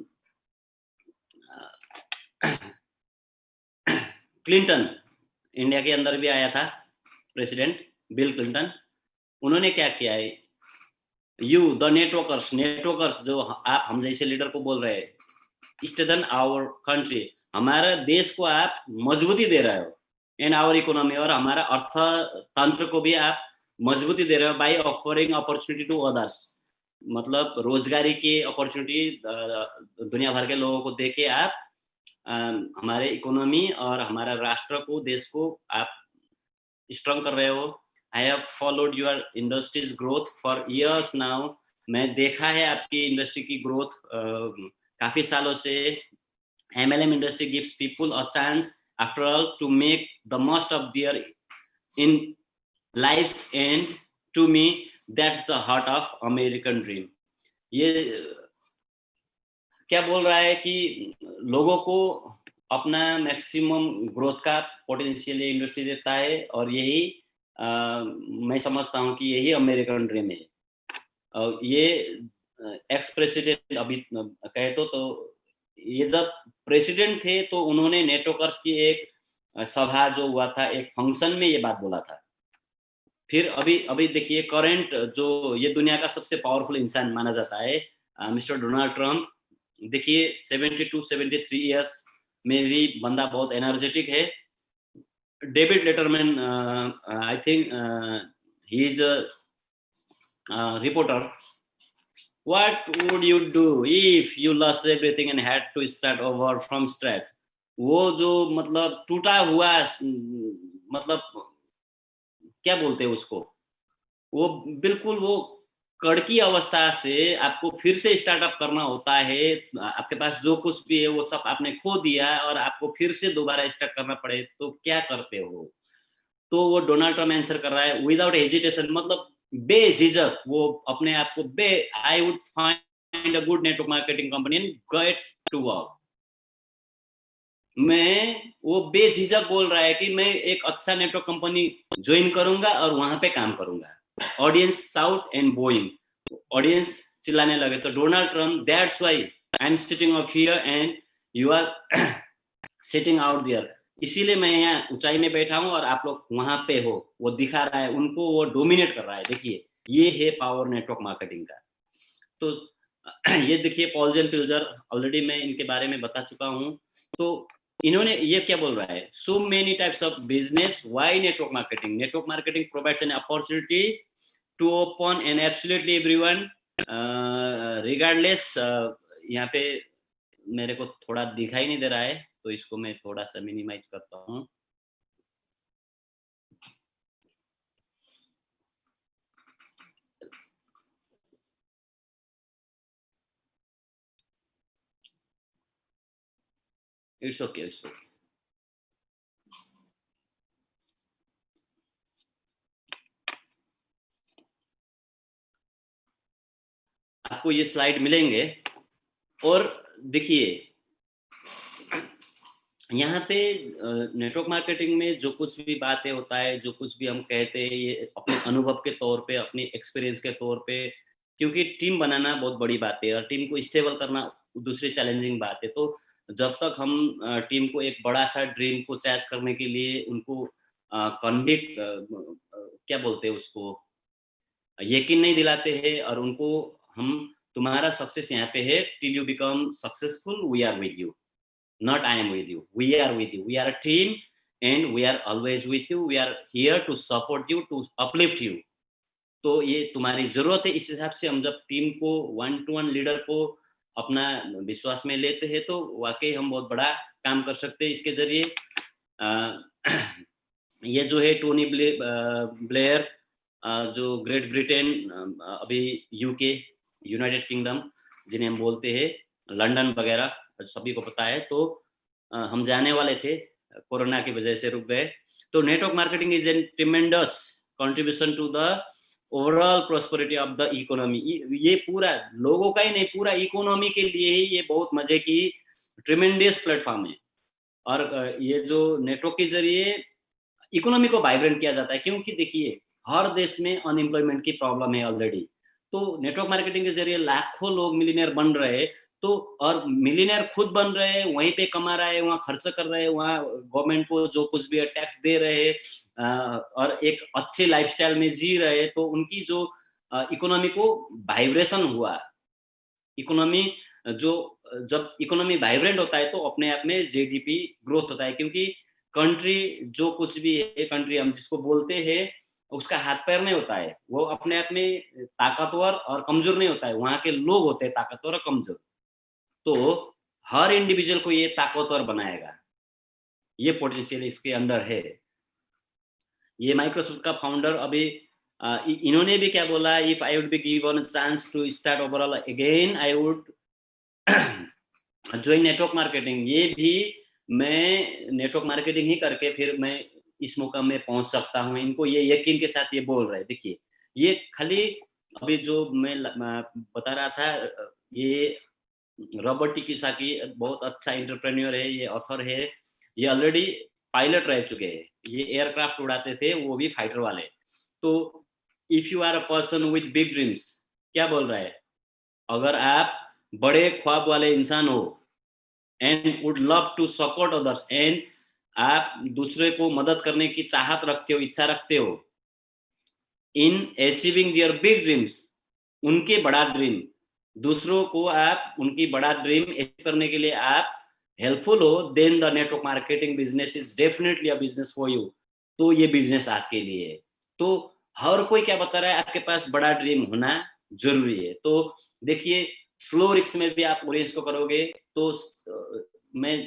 क्लिंटन, इंडिया के अंदर भी आया था प्रेसिडेंट बिल क्लिंटन, उन्होंने क्या किया है, द नेटवर्कर्स जो आप हम जैसे लीडर को बोल रहे हैं, स्ट्रेंथन आवर कंट्री, हमारा देश को आप मजबूती दे रहे हो, इन आवर इकोनॉमी, और हमारा अर्थतंत्र को भी आप मजबूती दे रहे हो by offering opportunity to others, मतलब रोजगारी की अपॉर्चुनिटी दुनिया भर के लोगों को देके आप हमारे इकोनॉमी और हमारा राष्ट्र को, देश को आप स्ट्रॉन्ग कर रहे हो। I have followed your industries growth for years now, मैं देखा है आपकी इंडस्ट्री की ग्रोथ काफी सालों से। MLM industry gives people a chance after all to make the most of their in life, and to me that's the heart of American dream. ये क्या बोल रहा है कि लोगों को अपना मैक्सिमम ग्रोथ का पोटेंशियल इंडस्ट्री देता है, और यही मैं समझता हूँ कि यही अमेरिकन ड्रीम है। ये एक्स प्रेसिडेंट अभी कहे तो ये जब प्रेसिडेंट थे तो उन्होंने नेटवर्कर्स की एक सभा जो हुआ था, एक फंक्शन में ये बात बोला था। फिर अभी देखिए, करंट जो ये दुनिया का सबसे पावरफुल इंसान माना जाता है मिस्टर डोनाल्ड ट्रम्प, देखिए 72-73 इयर्स में भी बंदा बहुत एनर्जेटिक है। David Letterman, I think he is a reporter, what would you do if you lost everything and had to start over from scratch? वो जो मतलब टूटा हुआ, मतलब क्या बोलते हैं उसको, वो बिल्कुल वो कड़की अवस्था से आपको फिर से स्टार्टअप करना होता है। आपके पास जो कुछ भी है वो सब आपने खो दिया और आपको फिर से दोबारा स्टार्ट करना पड़े, तो क्या करते हो? तो वो डोनाल्ड ट्रम्प आंसर कर रहा है विदाउट हेजिटेशन, मतलब बेझिझक वो अपने आप को I would find a good network marketing company and get to work. मैं वो बेझिझक बोल रहा है कि मैं एक अच्छा नेटवर्क कंपनी ज्वाइन करूंगा और वहां पे काम करूंगा। Audience shout and booing, audience चिल्लाने लगे तो Donald Trump, that's why I am sitting up here and you are sitting out there, इसीलिए मैं यहाँ ऊंचाई में बैठा हूँ और आप लोग वहां पे हो। वो दिखा रहा है उनको, वो डोमिनेट कर रहा है। देखिए ये है पावर नेटवर्क मार्केटिंग का। तो ये देखिए पॉल जेन पिल्जर, ऑलरेडी मैं इनके बारे में बता चुका हूँ। तो इन्होंने ये क्या बोल रहा है, so many types of business, why network marketing, network marketing provides an opportunity to open and absolutely everyone regardless. यहाँ पे मेरे को थोड़ा दिखाई नहीं दे रहा है, तो इसको मैं थोड़ा सा मिनिमाइज करता हूँ। It's okay, it's okay. आपको ये स्लाइड मिलेंगे और देखिए यहाँ पे नेटवर्क मार्केटिंग में जो कुछ भी बातें होता है, जो कुछ भी हम कहते हैं, ये अपने अनुभव के तौर पे, अपनी एक्सपीरियंस के तौर पे, क्योंकि टीम बनाना बहुत बड़ी बात है और टीम को स्टेबल करना दूसरी चैलेंजिंग बात है। तो जब तक हम टीम को एक बड़ा सा ड्रीम को चैस करने के लिए उनको कन्विक्ट क्या बोलते हैं उसको, यकीन नहीं दिलाते हैं और उनको हम तुम्हारा सक्सेस यहाँ पे है, till you become successful we are with you, not I am with you, we are with you, we are a team and we are always with you, we are here to support you, to uplift you। तो ये तुम्हारी जरूरत है। इस हिसाब से हम जब टीम को, वन टू वन लीडर को अपना विश्वास में लेते हैं तो वाकई हम बहुत बड़ा काम कर सकते हैं इसके जरिए। ये जो है टोनी ब्लेयर, जो ग्रेट ब्रिटेन, अभी यूके, यूनाइटेड किंगडम जिन्हें हम बोलते हैं, लंदन वगैरह सभी को पता है। तो हम जाने वाले थे, कोरोना की वजह से रुक गए। तो network marketing is an tremendous contribution to the overall prosperity of the economy. ये पूरा लोगों का ही नहीं, पूरा इकोनॉमी के लिए ही ये बहुत मजे की ट्रिमेंडस प्लेटफॉर्म है। और ये जो नेटवर्क के जरिए इकोनॉमी को वाइब्रेंट किया जाता है, क्योंकि देखिए हर देश में अनएम्प्लॉयमेंट की प्रॉब्लम है ऑलरेडी। तो नेटवर्क मार्केटिंग के जरिए लाखों लोग मिलीनियर बन रहे हैं। तो और मिलीनियर खुद बन रहे हैं, वहीं पे कमा रहे हैं, वहाँ खर्च कर रहे हैं, वहाँ गवर्नमेंट को जो कुछ भी टैक्स दे रहे हैं और एक अच्छे लाइफस्टाइल में जी रहे हैं। तो उनकी जो इकोनॉमी को वाइब्रेशन हुआ, इकोनॉमी जो, जब इकोनॉमी वाइब्रेंट होता है तो अपने आप में जीडीपी ग्रोथ होता है, क्योंकि कंट्री जो कुछ भी है, कंट्री हम जिसको बोलते हैं, उसका हाथ पैर नहीं होता है, वो अपने आप में ताकतवर और कमजोर नहीं होता है, वहाँ के लोग होते हैं ताकतवर और कमजोर। तो हर इंडिविजुअल को ये ताकतवर बनाएगा, ये पोटेंशियल इसके अंदर है। ये माइक्रोसॉफ्ट का फाउंडर अभी इन्होंने भी क्या बोला, if I would be given a chance to start overall again I would join network marketing. ये भी मैं नेटवर्क मार्केटिंग ही करके फिर मैं इस मौका में पहुंच सकता हूँ। इनको ये यकीन के साथ ये बोल रहे हैं। देखिए ये खाली अभी जो मैं बता रहा था, ये रॉबर्ट कियोसाकी बहुत अच्छा एंटरप्रेन्योर है, ये ऑथर है, ये ऑलरेडी पायलट रह चुके हैं, ये एयरक्राफ्ट उड़ाते थे, वो भी फाइटर वाले। तो if you are a person with big dreams, क्या बोल रहा है, अगर आप बड़े ख्वाब वाले इंसान हो and would love to support others, and आप दूसरे को मदद करने की चाहत रखते हो, इच्छा रखते हो in achieving their big dreams, उनके बड़ा ड्रीम, दूसरों को आप उनकी बड़ा ड्रीम अचीव करने के लिए आप हेल्पफुल हो, then the network marketing business is definitely a business for you. तो ये बिजनेस आपके लिए है। तो हर कोई क्या बता रहा है, आपके पास बड़ा ड्रीम होना जरूरी है। तो देखिए स्लो रिक्स में भी आप ऑडियंस को करोगे तो मैं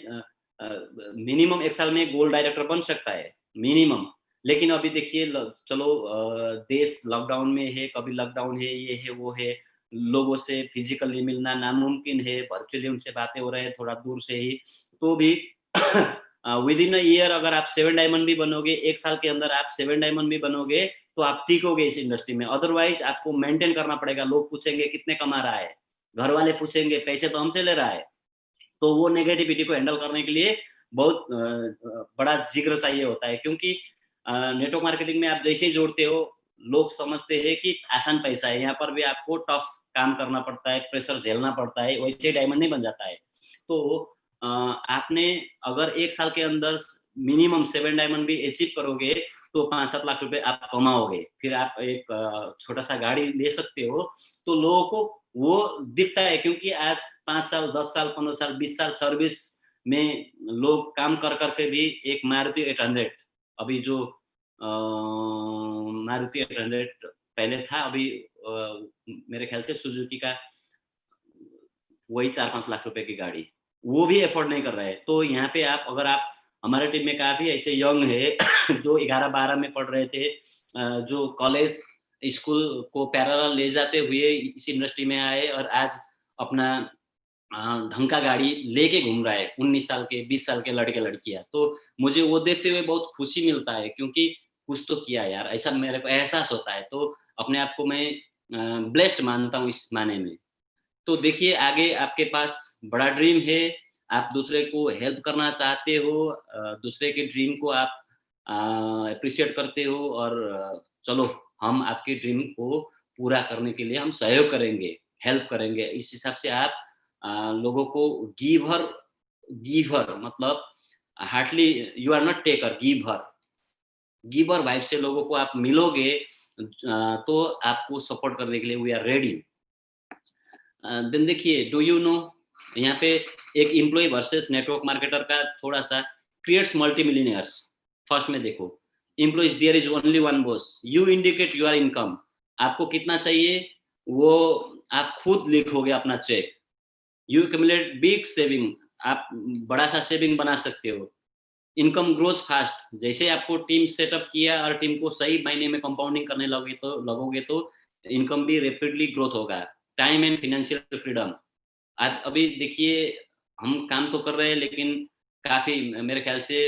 मिनिमम 1 साल में गोल्ड डायरेक्टर बन सकता है मिनिमम। लेकिन अभी देखिए चलो देश लॉकडाउन में है, कभी लॉकडाउन है, ये है वो है, लोगों से फिजिकली मिलना नामुमकिन है, वर्चुअली उनसे बातें हो रहे हैं थोड़ा दूर से ही। तो भी विद इन अ ईयर अगर आप 7 डायमंड भी बनोगे, 1 साल के अंदर आप 7 डायमंड भी बनोगे तो आप टिकोगे इस इंडस्ट्री में। अदरवाइज आपको मेंटेन करना पड़ेगा। लोग पूछेंगे कितने कमा रहा है, घर वाले पूछेंगे पैसे तो हमसे ले रहा है। तो वो नेगेटिविटी को हैंडल करने के लिए बहुत बड़ा जिग्र चाहिए होता है, क्योंकि नेटवर्क मार्केटिंग में आप जैसे ही जोड़ते हो, लोग समझते हैं कि आसान पैसा है, यहाँ पर भी आपको टफ काम करना पड़ता है, प्रेशर झेलना पड़ता है, वैसे डायमंड नहीं बन जाता है। तो आपने अगर 1 साल के अंदर मिनिमम 7 डायमंड भी अचीव करोगे तो 5-7 लाख रुपए आप कमाओगे। फिर आप एक छोटा-सा गाड़ी ले सकते हो, तो लोगों को वो दिखता है, क्योंकि आज 5 साल, 10 साल, 15 साल, 20 साल सर्विस में लोग काम कर के भी एक मारुति 800, अभी जो मारुति 800 पहले था, अभी मेरे ख्याल से सुजुकी का वही 4-5 लाख रुपए की गाड़ी, वो भी अफोर्ड नहीं कर रहा है। तो यहाँ पे आप, अगर आप, हमारे टीम में काफ़ी ऐसे यंग है जो 11-12 में पढ़ रहे थे, जो कॉलेज स्कूल को पैरेलल ले जाते हुए इस इंडस्ट्री में आए और आज अपना ढंग का गाड़ी लेके घूम रहा है, 19 साल के, 20 साल के लड़के लड़कियां। तो मुझे वो देखते हुए बहुत खुशी मिलता है, क्योंकि कुछ तो किया यार, ऐसा मेरे को एहसास होता है। तो अपने आप को मैं ब्लेस्ड मानता हूँ इस माने में। तो देखिए, आगे आपके पास बड़ा ड्रीम है, आप दूसरे को हेल्प करना चाहते हो, दूसरे के ड्रीम को आप अप्रिशिएट करते हो, और चलो, हम आपके ड्रीम को पूरा करने के लिए हम सहयोग करेंगे, हेल्प करेंगे। इस हिसाब से आप लोगों को गिवर गिवर मतलब hardly, you are not taker, giver giver vibe से लोगों को आप मिलोगे, तो आपको सपोर्ट करने के लिए वी आर रेडी। देन देखिए, डू यू नो, यहाँ पे एक एम्प्लॉय वर्सेस नेटवर्क मार्केटर का थोड़ा सा क्रिएट्स मल्टी मिलियनियर्स। फर्स्ट में देखो, employees there is only one boss, you indicate your income, आपको कितना चाहिए वो आप खुद लिखोगे अपना cheque. You accumulate big saving, आप बड़ा सा सेविंग बना सकते हो। इनकम ग्रोज फास्ट, जैसे आपको टीम सेटअप किया और टीम को सही मायने में कंपाउंडिंग करने लगोगे तो इनकम भी रैपिडली ग्रोथ होगा। टाइम एंड फाइनेंशियल फ्रीडम, आज अभी देखिए, हम काम तो कर रहे हैं, लेकिन काफ़ी, मेरे ख्याल say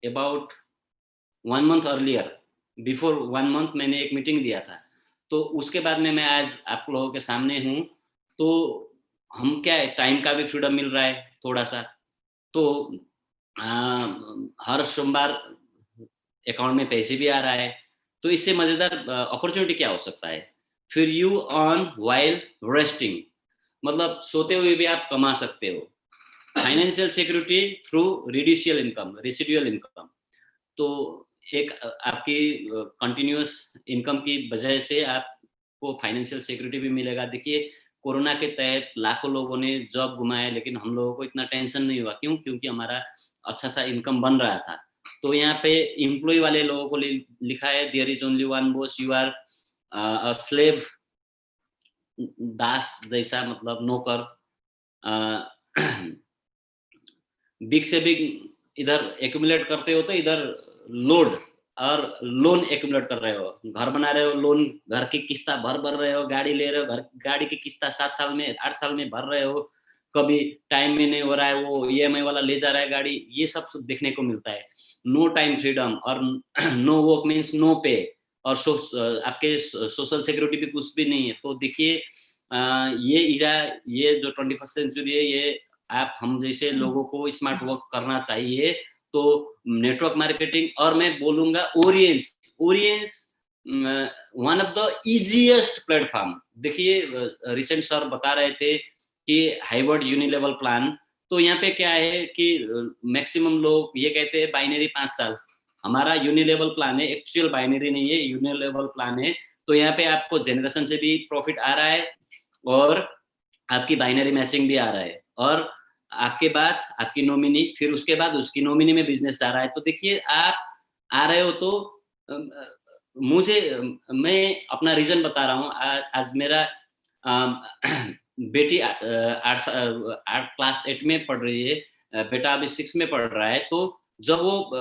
about 1 month earlier, before 1 month मैंने एक मीटिंग दिया था, तो उसके बाद में मैं आज आप लोगों के सामने हूँ। तो हम क्या है, टाइम का भी फ्रीडम मिल रहा है थोड़ा-सा। तो हर सोमवार अकाउंट में पैसे भी आ रहा है, तो इससे मज़ेदार अपॉर्चुनिटी क्या हो सकता है? फिर यू अर्न व्हाइल रेस्टिंग, मतलब सोते हुए भी आप कमा सकते हो। Financial security through residual income, तो एक आपकी कंटिन्यूअस इनकम की वजह से आपको फाइनेंशियल सिक्योरिटी भी मिलेगा। देखिए, कोरोना के तहत लाखों लोगों ने जॉब गुमाया, लेकिन हम लोगों को इतना टेंशन नहीं हुआ। क्यों? क्योंकि हमारा अच्छा सा इनकम बन रहा था। तो यहाँ पे एम्प्लॉय वाले लोगों को लिखा है, there is only one boss, you are a slave, दास जैसा, मतलब नौकर। बिग से बिग इधर एक्यूमुलेट करते हो, तो इधर लोड और लोन एक्यूमुलेट कर रहे हो, घर बना रहे हो, लोन, घर की किस्ता भर रहे हो, गाड़ी ले रहे हो, घर गाड़ी की किस्ता 7 साल में 8 साल में भर रहे हो, कभी टाइम में नहीं हो रहा है, वो ईएमआई वाला ले जा रहा है गाड़ी, ये सब देखने को मिलता है। नो टाइम फ्रीडम और नो वर्क मीन्स नो पे, और आपके सोशल सिक्योरिटी भी कुछ भी नहीं है। तो देखिए, ये इरा, ये जो 21st सेंचुरी है, ये आप हम जैसे लोगों को स्मार्ट वर्क करना चाहिए। तो नेटवर्क मार्केटिंग, और मैं बोलूँगा Oriens, Oriens one of the easiest platform. देखिए, रिसेंट सर बता रहे थे कि हाइब्रिड यूनिलेवल प्लान, तो यहाँ पे क्या है कि मैक्सिमम लोग ये कहते हैं बाइनरी 5 साल, हमारा यूनिलेवल प्लान है, एक्चुअल बाइनरी नहीं है, यूनिलेवल प्लान है। तो यहाँ पे आपको जनरेशन से भी प्रॉफिट आ रहा है, और आपकी बाइनरी मैचिंग भी आ रहा है, और आपके बाद आपकी नॉमिनी, फिर उसके बाद उसकी नॉमिनी में बिजनेस जा रहा है। तो देखिए, आप आ रहे हो तो अम, अ, मुझे मैं अपना रीजन बता रहा हूँ। आज मेरा अम, बेटी 8 क्लास 8 में पढ़ रही है, बेटा अभी 6 में पढ़ रहा है। तो जब वो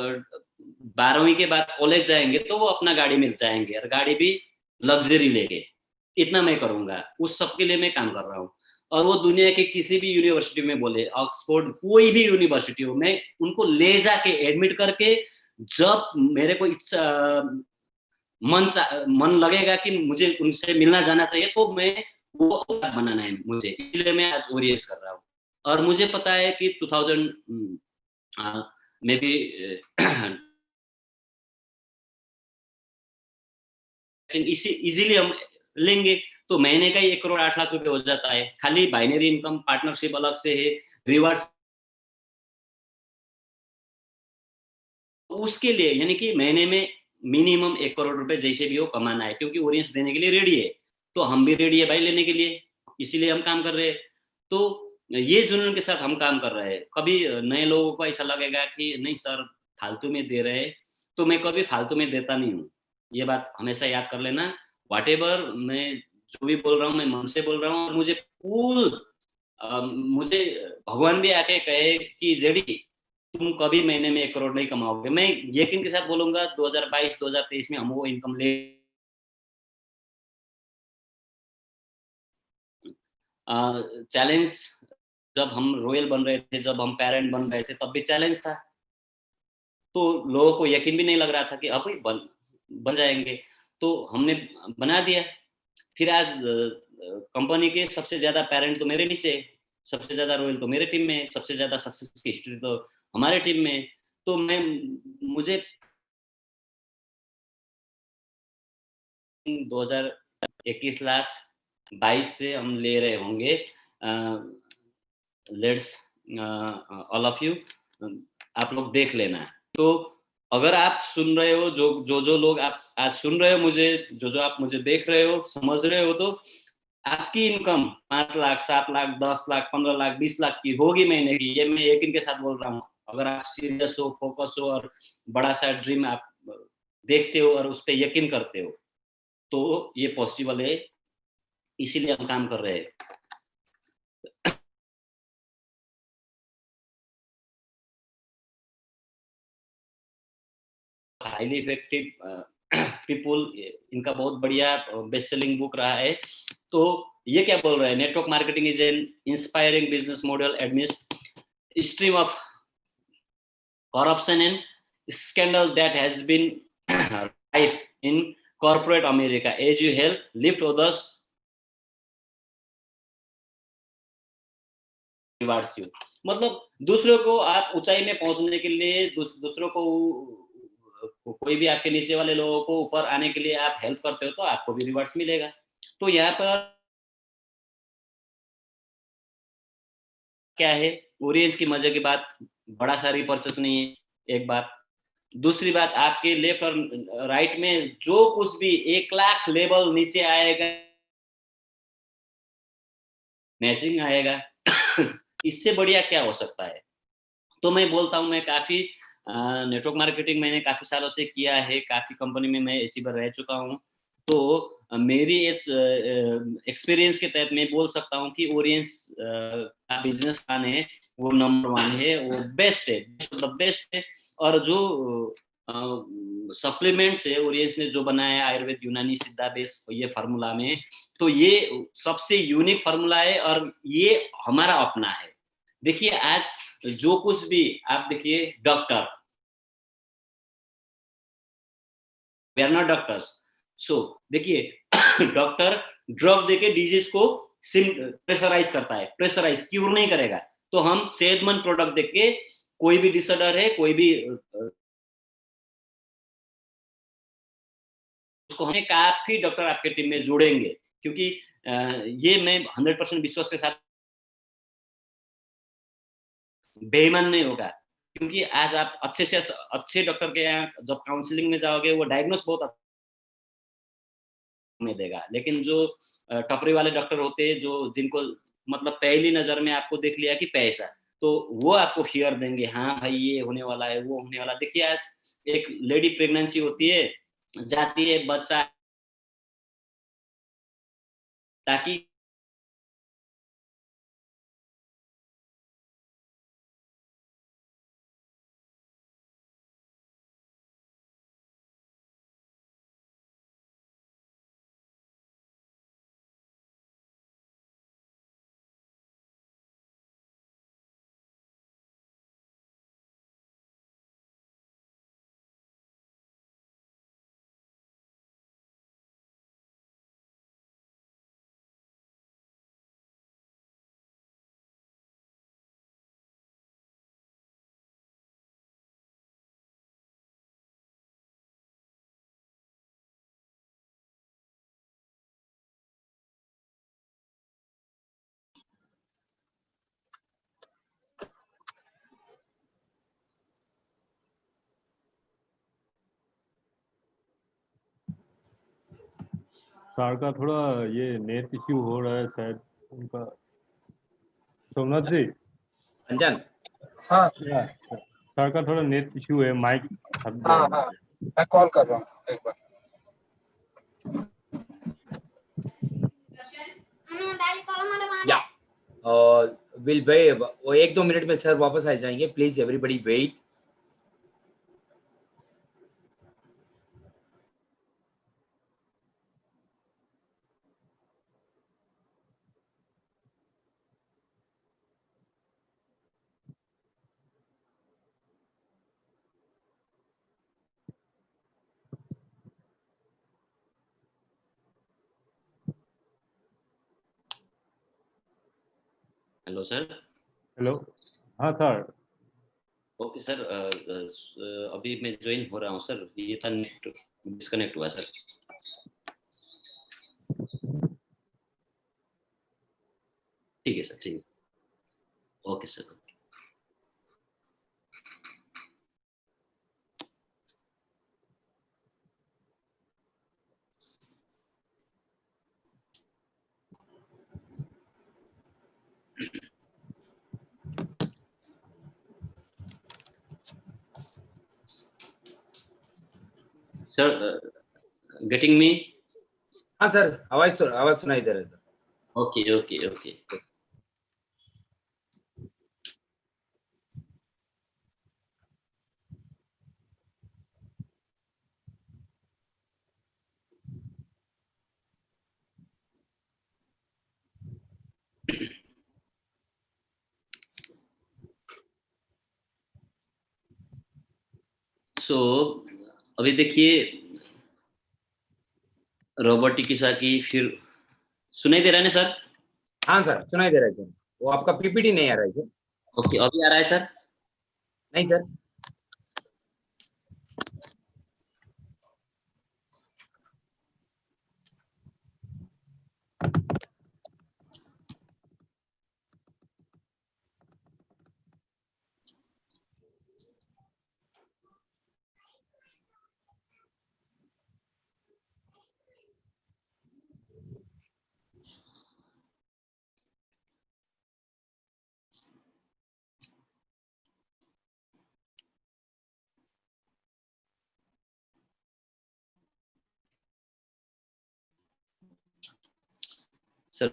12वीं के बाद कॉलेज जाएंगे, तो वो अपना गाड़ी मिल जाएंगे, और गाड़ी भी लग्जरी लेके। इतना मैं करूँगा, उस सब के लिए मैं काम कर रहा हूँ। और वो दुनिया के किसी भी यूनिवर्सिटी में बोले, ऑक्सफोर्ड, कोई भी यूनिवर्सिटी हो, मैं उनको ले जाके एडमिट करके, जब मेरे को मन लगेगा कि मुझे उनसे मिलना जाना चाहिए, तो मैं वो औकात बनाना है मुझे, इसलिए मैं आज ओरिएंस कर रहा हूँ। और मुझे पता है कि 2000 में भी इसी इजीली हम लेंगे तो महीने का ही 1,08,00,000 हो जाता है। खाली बाइनरी इनकम पार्टनरशिप अलग से है, रिवार्ड्स उसके लिए यानी कि महीने में मिनिमम 1 करोड़ जैसे भी हो कमाना है, क्योंकि ओरियंस देने के लिए रेडी है, तो हम भी रेडी है भाई लेने के लिए, इसीलिए हम काम कर रहे हैं। तो ये जुनून के साथ हम काम कर रहे हैं। कभी नए लोगों को ऐसा लगेगा कि नहीं सर फालतू में दे रहे हैं, तो मैं कभी फालतू में देता नहीं हूँ, ये बात हमेशा याद कर लेना। व्हाटएवर मैं जो भी बोल रहा हूँ मैं मन से बोल रहा हूँ। मुझे मुझे भगवान भी आके कहे कि जेडी तुम कभी महीने में 1 करोड़ नहीं कमाओगे, मैं यकीन के साथ बोलूंगा 2022-2023 में हम वो इनकम ले। चैलेंज जब हम रॉयल बन रहे थे, जब हम पेरेंट बन रहे थे, तब भी चैलेंज था, तो लोगों को यकीन भी नहीं लग रहा था कि अब बन जाएंगे, तो हमने बना दिया। फिर आज कंपनी के सबसे ज्यादा पेरेंट तो मेरे नीचे है, सबसे ज्यादा रॉयल तो मेरे टीम में है, सबसे ज्यादा सक्सेस की हिस्ट्री तो हमारे टीम में है। तो मैं मुझे 2021 लास्ट 22 से हम ले रहे होंगे। लेट्स ऑल ऑफ यू, आप लोग देख लेना। तो अगर आप सुन रहे हो, जो लोग आप आज सुन रहे हो मुझे, जो आप मुझे देख रहे हो, समझ रहे हो, तो आपकी इनकम 5 लाख, 7 लाख, 10 लाख, 15 लाख, 20 लाख की होगी महीने की, ये मैं यकीन के साथ बोल रहा हूँ। अगर आप सीरियस हो, फोकस हो और बड़ा सा ड्रीम आप देखते हो और उस पर यकीन करते हो, तो ये पॉसिबल है, इसीलिए हम काम कर रहे हैं। हाईली इफेक्टिव पीपुल, इनका बहुत बढ़िया बेस्ट सेलिंग बुक रहा है। तो ये क्या बोल रहा है, network marketing is an inspiring business model amidst stream of corruption and scandal that has been rife in corporate America as you help lift others rewards you। मतलब दूसरों को आप ऊंचाई में पहुंचने के लिए, दूसरों को कोई भी आपके नीचे वाले लोगों को ऊपर आने के लिए आप हेल्प करते हो, तो आपको भी रिवार्ड्स मिलेगा। तो यहाँ पर क्या है, ओरियंस की मजे की बात, बड़ा सा रिपर्चेस नहीं है, एक बात। दूसरी बात, आपके लेफ्ट और राइट में जो कुछ भी 1 लाख लेवल नीचे आएगा, मैचिंग आएगा इससे बढ़िया क्या हो सकता है। तो मैं बोलता हूँ, मैं काफी नेटवर्क मार्केटिंग मैंने काफी सालों से किया है, काफी कंपनी में मैं अचीवर रह चुका हूँ। तो मेरी एक्सपीरियंस के तहत मैं बोल सकता हूँ कि ओरियंस का बिजनेस प्लान है वो नंबर 1 है, वो बेस्ट है, बेस्ट है। और जो सप्लीमेंट्स है ओरियंस ने जो बनाया है, आयुर्वेद, यूनानी, सिद्धा बेस, ये फार्मूला में, तो ये सबसे यूनिक फार्मूला है और ये हमारा अपना है। देखिए आज जो कुछ भी आप देखिए, doctor, we are not doctors, so देखिए डॉक्टर ड्रग देके डिजीज को प्रेशराइज करता है, प्रेशराइज क्यूर नहीं करेगा। तो हम सेहतमंद प्रोडक्ट देके, कोई भी डिसऑर्डर है, कोई भी उसको हमें काफी डॉक्टर आपके टीम में जोड़ेंगे, क्योंकि ये मैं 100% विश्वास के साथ, बेईमान नहीं होगा। क्योंकि आज आप अच्छे से अच्छे डॉक्टर के यहाँ जब काउंसलिंग में जाओगे, वो डायग्नोस बहुत में देगा। लेकिन जो टपरी वाले डॉक्टर होते हैं, जो जिनको मतलब पहली नजर में आपको देख लिया कि पैसा, तो वो आपको फियर देंगे, हाँ भाई ये होने वाला है, वो होने वाला। देखिए आज एक लेडी प्रेगनेंसी होती है, जाती है बच्चा, ताकि सर का थोड़ा ये नेट इश्यू हो रहा है शायद उनका। सोमनाथ जी। अंजन। हाँ सर का थोड़ा नेट इश्यू है, माइक हट हाँ गया। हाँ, मैं कॉल कर रहा हूँ एक बार। या विल वेट, वो 1-2 मिनट में सर वापस आ जाएंगे, please everybody wait. Hello sir. Hello. हाँ सर। ओके सर, अभी मैं ज्वाइन हो रहा हूँ सर, ये था नेट डिस्कनेक्ट हुआ सर। ठीक है सर, ठीक है। Okay sir. Sir, getting me? हाँ सर, आवाज सुनाई दे रहा है sir. Okay okay okay. So अभी देखिए, रोबोटिक की फिर सुनाई दे रहा है ना सर? हाँ सर, सुनाई दे रहा है सर। वो आपका पीपीटी नहीं आ रहा है सर। ओके, अभी आ रहा है सर? नहीं सर। सर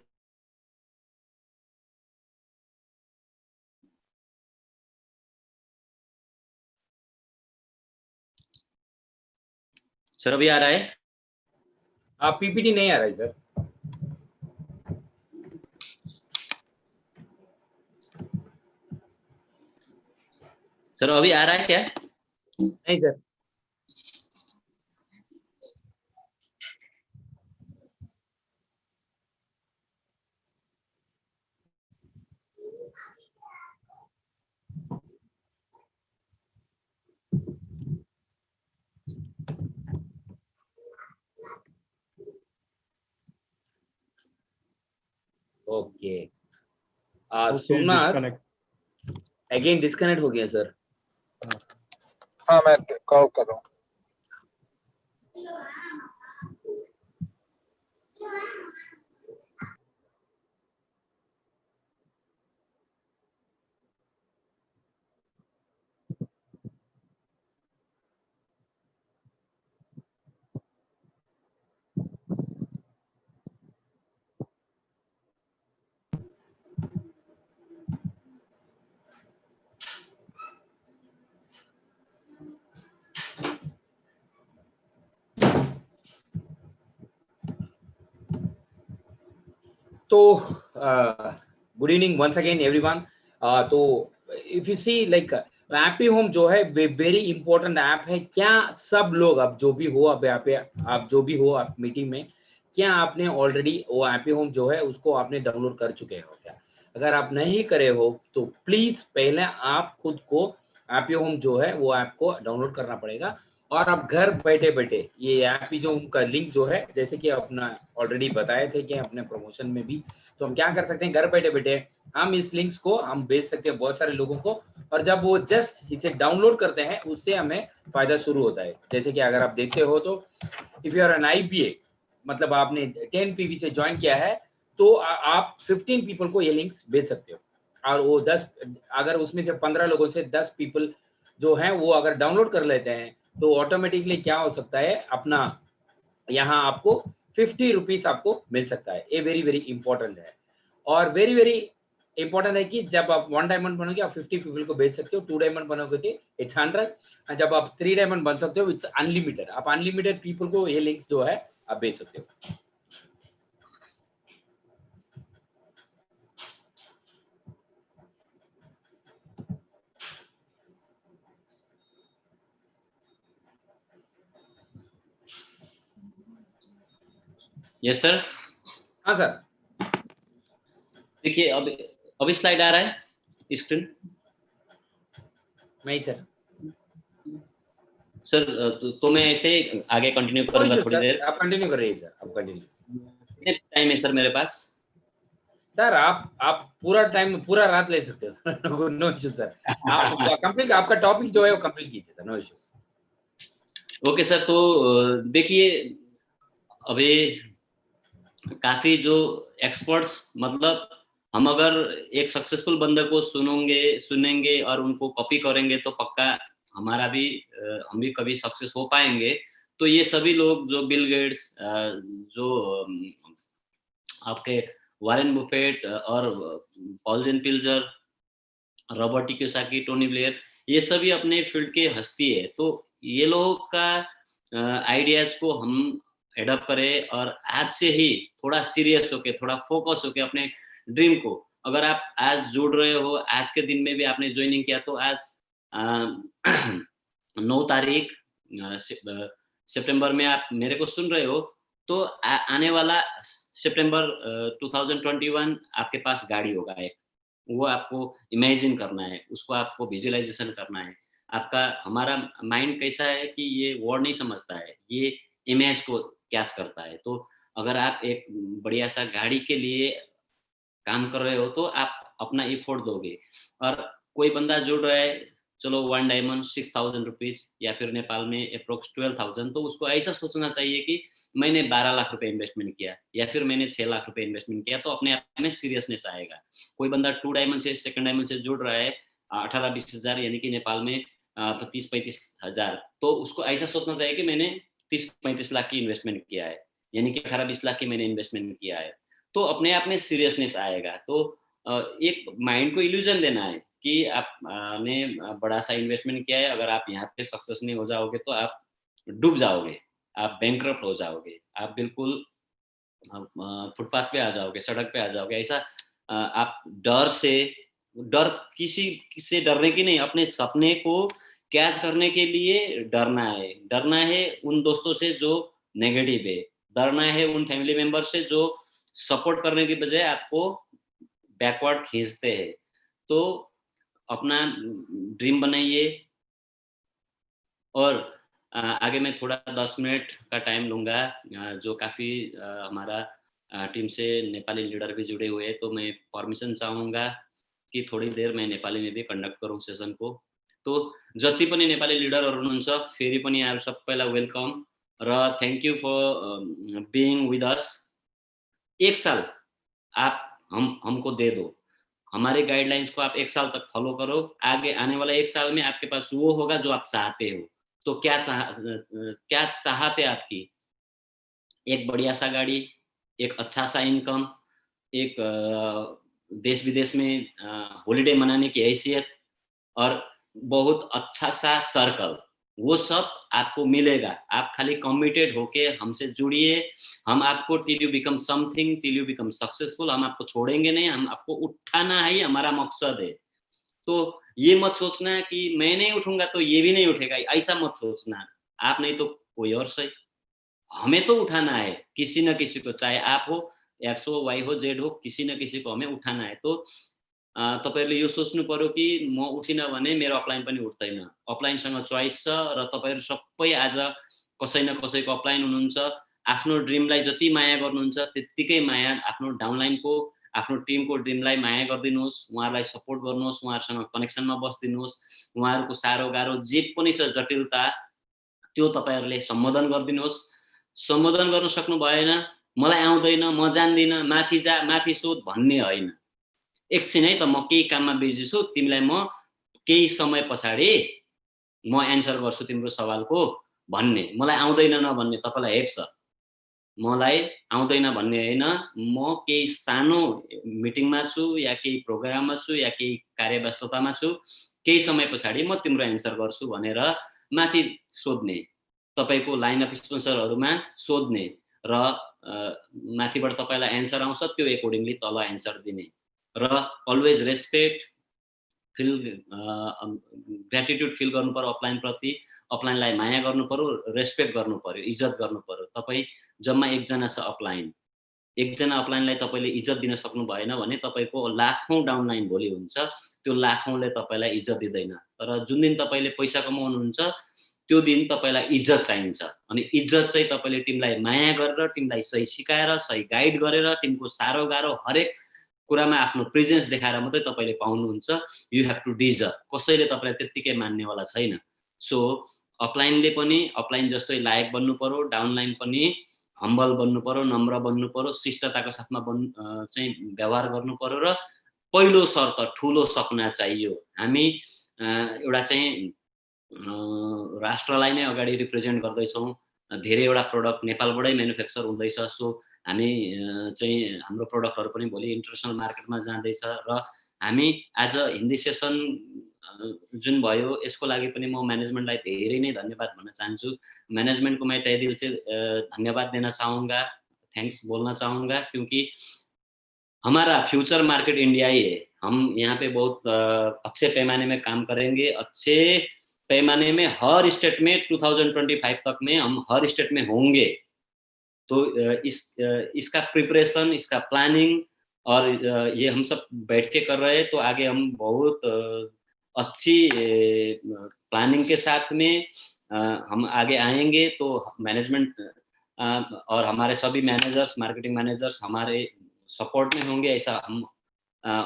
सर अभी आ रहा है? आप पीपीटी नहीं आ रहा है सर। सर अभी आ रहा है क्या? नहीं sir. Okay. Somnath disconnect. Again disconnect हो गया सर। हाँ मैं कॉल कर रहा हूँ। तो good evening once again everyone. तो if you see like happy home जो है वेरी इंपॉर्टेंट ऐप है। क्या सब लोग, अब जो भी हो, अब यहाँ पे आप जो भी हो आप मीटिंग में, क्या आपने ऑलरेडी वो हैप्पी होम जो है उसको आपने डाउनलोड कर चुके हो क्या? अगर आप नहीं करे हो तो प्लीज पहले आप खुद को हैप्पी होम जो है वो ऐप को डाउनलोड करना पड़ेगा। और आप घर बैठे बैठे ये ऐप ही जो उनका लिंक जो है, जैसे कि अपना ऑलरेडी बताए थे कि अपने प्रमोशन में भी, तो हम क्या कर सकते हैं, घर बैठे बैठे हम इस लिंक्स को हम भेज सकते हैं बहुत सारे लोगों को। और जब वो जस्ट इसे डाउनलोड करते हैं उससे हमें फायदा शुरू होता है। जैसे कि अगर आप देखते हो तो if you are an IBA, मतलब आपने 10 पीवी से ज्वाइन किया है तो आप 15 पीपल को ये लिंक्स भेज सकते हो, और वो 10 अगर उसमें से 15 लोगों से 10 पीपल जो हैं वो अगर डाउनलोड कर लेते हैं तो ऑटोमेटिकली क्या हो सकता है, अपना यहाँ आपको 50 रुपीज आपको मिल सकता है। ये वेरी वेरी इंपॉर्टेंट है, और वेरी वेरी इंपॉर्टेंट है कि जब आप 1 डायमंड बनोगे आप 50 पीपल को भेज सकते हो, 2 डायमंड बनोगे तो इट्स 100, जब आप 3 डायमंड बन सकते हो इट्स अनलिमिटेड, आप अनलिमिटेड पीपल को ये लिंक्स जो है आप भेज सकते हो। Yes sir. हाँ सर, देखिए अभी स्लाइड आ रहा है स्क्रीन। नहीं सर, सर तो मैं ऐसे आगे कंटिन्यू करूंगा थोड़ी देर। आप कंटिन्यू कर रही सर, आप कंटिन्यू। कितने टाइम है सर मेरे पास? सर आप पूरा टाइम, पूरा रात ले सकते हो। नो इशू सर, आप कंप्लीट आपका टॉपिक जो है वो कंप्लीट कीजिए sir, no issues. Okay sir, तो देखिए अभी काफी जो एक्सपर्ट्स, मतलब हम अगर एक सक्सेसफुल बंदे को सुनेंगे और उनको कॉपी करेंगे तो पक्का हमारा भी हम भी कभी सक्सेस हो पाएंगे। तो ये सभी लोग जो बिल गेट्स, जो आपके वारेन बुफेट और Paul Zane Pilzer, Robert T Kiyosaki, Tony Blair, ये सभी अपने फील्ड के हस्ती है। तो ये लोगों का आइडियाज को हम एडॉप्ट करें और आज से ही थोड़ा सीरियस होके, थोड़ा फोकस होके अपने ड्रीम को, अगर आप आज जुड़ रहे हो, आज के दिन में भी आपने ज्वाइनिंग किया, तो आज 9 तारीख सितंबर में आप मेरे को सुन रहे हो, तो आने वाला सितंबर 2021 आपके पास गाड़ी होगा एक, वो आपको इमेजिन करना है, उसको आपको विजुअलाइजेशन करना है। आपका हमारा माइंड कैसा है कि ये वर्ड नहीं समझता है, ये इमेज को कैच करता है। तो अगर आप एक बढ़िया सा गाड़ी के लिए काम कर रहे हो तो आप अपना एफर्ट दोगे। और कोई बंदा जुड़ रहा है, चलो 1 डायमंड 6000 रुपीज या फिर नेपाल में अप्रोक्स 12,000, तो उसको ऐसा सोचना चाहिए कि मैंने 12 लाख रुपए इन्वेस्टमेंट किया या फिर मैंने 6 लाख रुपए इन्वेस्टमेंट किया, तो अपने आप में सीरियसनेस आएगा। कोई बंदा 2 डायमंड से, सेकंड डायमंड से जुड़ रहा है 18-20 हजार, यानी कि नेपाल में 30-35 हजार, तो उसको ऐसा सोचना चाहिए कि मैंने 30-35 लाख की इन्वेस्टमेंट किया है, यानी कि 18-20 लाख की मैंने इन्वेस्टमेंट किया है, तो अपने आप में सीरियसनेस आएगा। तो एक माइंड को इल्यूजन देना है कि आपने बड़ा सा इन्वेस्टमेंट किया है, अगर आप यहाँ पे सक्सेस नहीं हो जाओगे तो आप डूब जाओगे, आप बैंकरप्ट हो जाओगे, आप बिल्कुल फुटपाथ पे आ जाओगे, सड़क पे आ जाओगे। ऐसा आप डर किसी से डरने की नहीं, अपने सपने को कैच करने के लिए डरना है। डरना है उन दोस्तों से जो नेगेटिव है, डरना है उन फैमिली मेंबर से जो सपोर्ट करने की बजाय आपको बैकवर्ड खींचते हैं। तो अपना ड्रीम बनाइए। और आगे मैं थोड़ा 10 मिनट का टाइम लूँगा, जो काफ़ी हमारा टीम से नेपाली लीडर भी जुड़े हुए हैं, तो मैं परमिसन चाहूँगा कि थोड़ी देर मैं नेपाली में भी कंडक्ट करूँ सेसन को। तो जति पनि नेपाली लिडरहरू हुनुहुन्छ फेरि पनि यहाँहरू सबैलाई वेलकम र thank you for being with us. एक साल आप हमको दे दो, हमारे गाइडलाइंस को आप 1 साल तक फॉलो करो। आगे आने वाला 1 साल में आपके पास वो होगा जो आप चाहते हो। तो क्या चाहते आपकी? एक बढ़िया सा गाड़ी, एक अच्छा सा इनकम, एक देश विदेश में हॉलिडे मनाने की हैसियत और बहुत अच्छा सा सर्कल, वो सब आपको मिलेगा। आप खाली कमिटेड होके हमसे जुड़िए। हम आपको till you become something, till you become successful, हम आपको छोड़ेंगे नहीं, हम आपको उठाना ही हमारा मकसद है। तो ये मत सोचना कि मैं नहीं उठूंगा तो ये भी नहीं उठेगा, ऐसा मत सोचना। आप नहीं तो कोई और सही, हमें तो उठाना है किसी न किसी को, चाहे आप हो, एक्स हो, वाई हो, जेड हो, किसी न किसी को हमें उठाना है। तो तपाईहरुले यो सोच्नु पर्यो कि म उठिन भने मेरो अपलाइन पनि उठ्दैन। अपलाइनसँग चोइस छ र तपाईहरु सबै आज कसै न कसैको अपलाइन हुनुहुन्छ। आफ्नो ड्रिमलाई जति माया गर्नुहुन्छ त्यतिकै माया आफ्नो डाउनलाइनको, आफ्नो टिमको ड्रिमलाई माया गरिदिनुहोस्, उहाँहरूलाई सपोर्ट गर्नुहोस्, उहाँहरूसँग कनेक्सनमा बस्दिनुहोस्। उहाँहरूको सारो गाह्रो जे पनि छ जटिलता त्यो तपाईहरुले सम्बोधन गरिदिनुहोस् सम्बोधन गर्न सक्नु भएन, मलाई आउँदैन, म जान्दिनँ, माथि जा, माथि सोध भन्ने होइन। एकछिन है त म केही काममा बिजी छु, तिमीलाई म केही समय पछाडि म एन्सर गर्छु तिम्रो सवालको भन्ने। मलाई आउँदैन नभन्ने तपाईलाई हेप्छ। मलाई आउँदैन भन्ने होइन, म केही सानो मिटिङमा छु या केही प्रोग्राममा छु या केही कार्यव्यस्ततामा छु, केही समय पछाडि म तिम्रो एन्सर गर्छु भनेर माथि सोध्ने, तपाईको लाइन अफ स्पोन्सरहरुमा सोध्ने र माथिबाट तपाईलाई एन्सर आउँछ त्यो एकोर्डिङली तल एन्सर दिने र अलवेज रेस्पेक्ट फिल ग्र्याटिट्युड फिल गर्नु पर्यो अपलाइन प्रति, अपलाइनलाई माया गर्नु पर्यो, रेस्पेक्ट गर्नु पर्यो, इज्जत गर्नु पर्यो। तपाई जम्मा एकजना छ अपलाइन, एकजना अपलाइनलाई तपाईले इज्जत दिन सक्नु भएन भने तपाईको लाखौं डाउनलाइन भोलि हुन्छ, त्यो लाखौंले तपाईलाई इज्जत दिदैन। तर जुन दिन तपाईले पैसा कमाउनुहुन्छ त्यो दिन तपाईलाई इज्जत चाहिन्छ अनि इज्जत चाहिँ तपाईले टिमलाई माया गरेर, टिमलाई सही सिकाएर, सही गाइड गरेर, टिमको सारो गाह्रो हरेक कुरामा आफ्नो प्रेजेन्स देखाएर मात्रै तपाईले पाउनुहुन्छ। You have to deserve. कसैले तपाईलाई त्यतिकै मान्नेवाला छैन। सो अपलाइनले पनि अपलाइन जस्तै लायक बन्नु पर्यो, डाउनलाइन पनि हम्बल बन्नु पर्यो, नम्र बन्नु पर्यो, शिष्टताको साथमा चाहिँ व्यवहार गर्नु पर्यो र पहिलो शर्त ठूलो सपना चाहियो। हामी एउटा चाहिँ राष्ट्रलाई नै अगाडि रिप्रेजेन्ट गर्दैछौँ। धेरैवटा प्रोडक्ट नेपालबाटै म्यानुफ्याक्चर हुँदैछ। सो हामी चाहिँ हाम्रो प्रोडक्टहरु पनि भोलि इन्टरनेसनल मार्केटमा जाँदैछ र हामी आज हिन्दी सेसन जुन भयो यसको लागि पनि म म्यानेजमेन्टलाई धेरै नै धन्यवाद भन्न चाहन्छु। मैनेजमेंट को मैं तहे दिल से धन्यवाद देना चाहूँगा, थैंक्स बोलना चाहूँगा क्योंकि हमारा फ्यूचर मार्केट इंडिया ही है। हम यहाँ पे बहुत अच्छे पैमाने में काम करेंगे, अच्छे पैमाने में हर स्टेट में 2025 तक में हम हर स्टेट में होंगे। तो इसका प्रिपरेशन, इसका प्लानिंग और ये हम सब बैठ के कर रहे हैं तो आगे हम बहुत अच्छी प्लानिंग के साथ में हम आगे आएंगे। तो मैनेजमेंट और हमारे सभी मैनेजर्स, मार्केटिंग मैनेजर्स हमारे सपोर्ट में होंगे ऐसा हम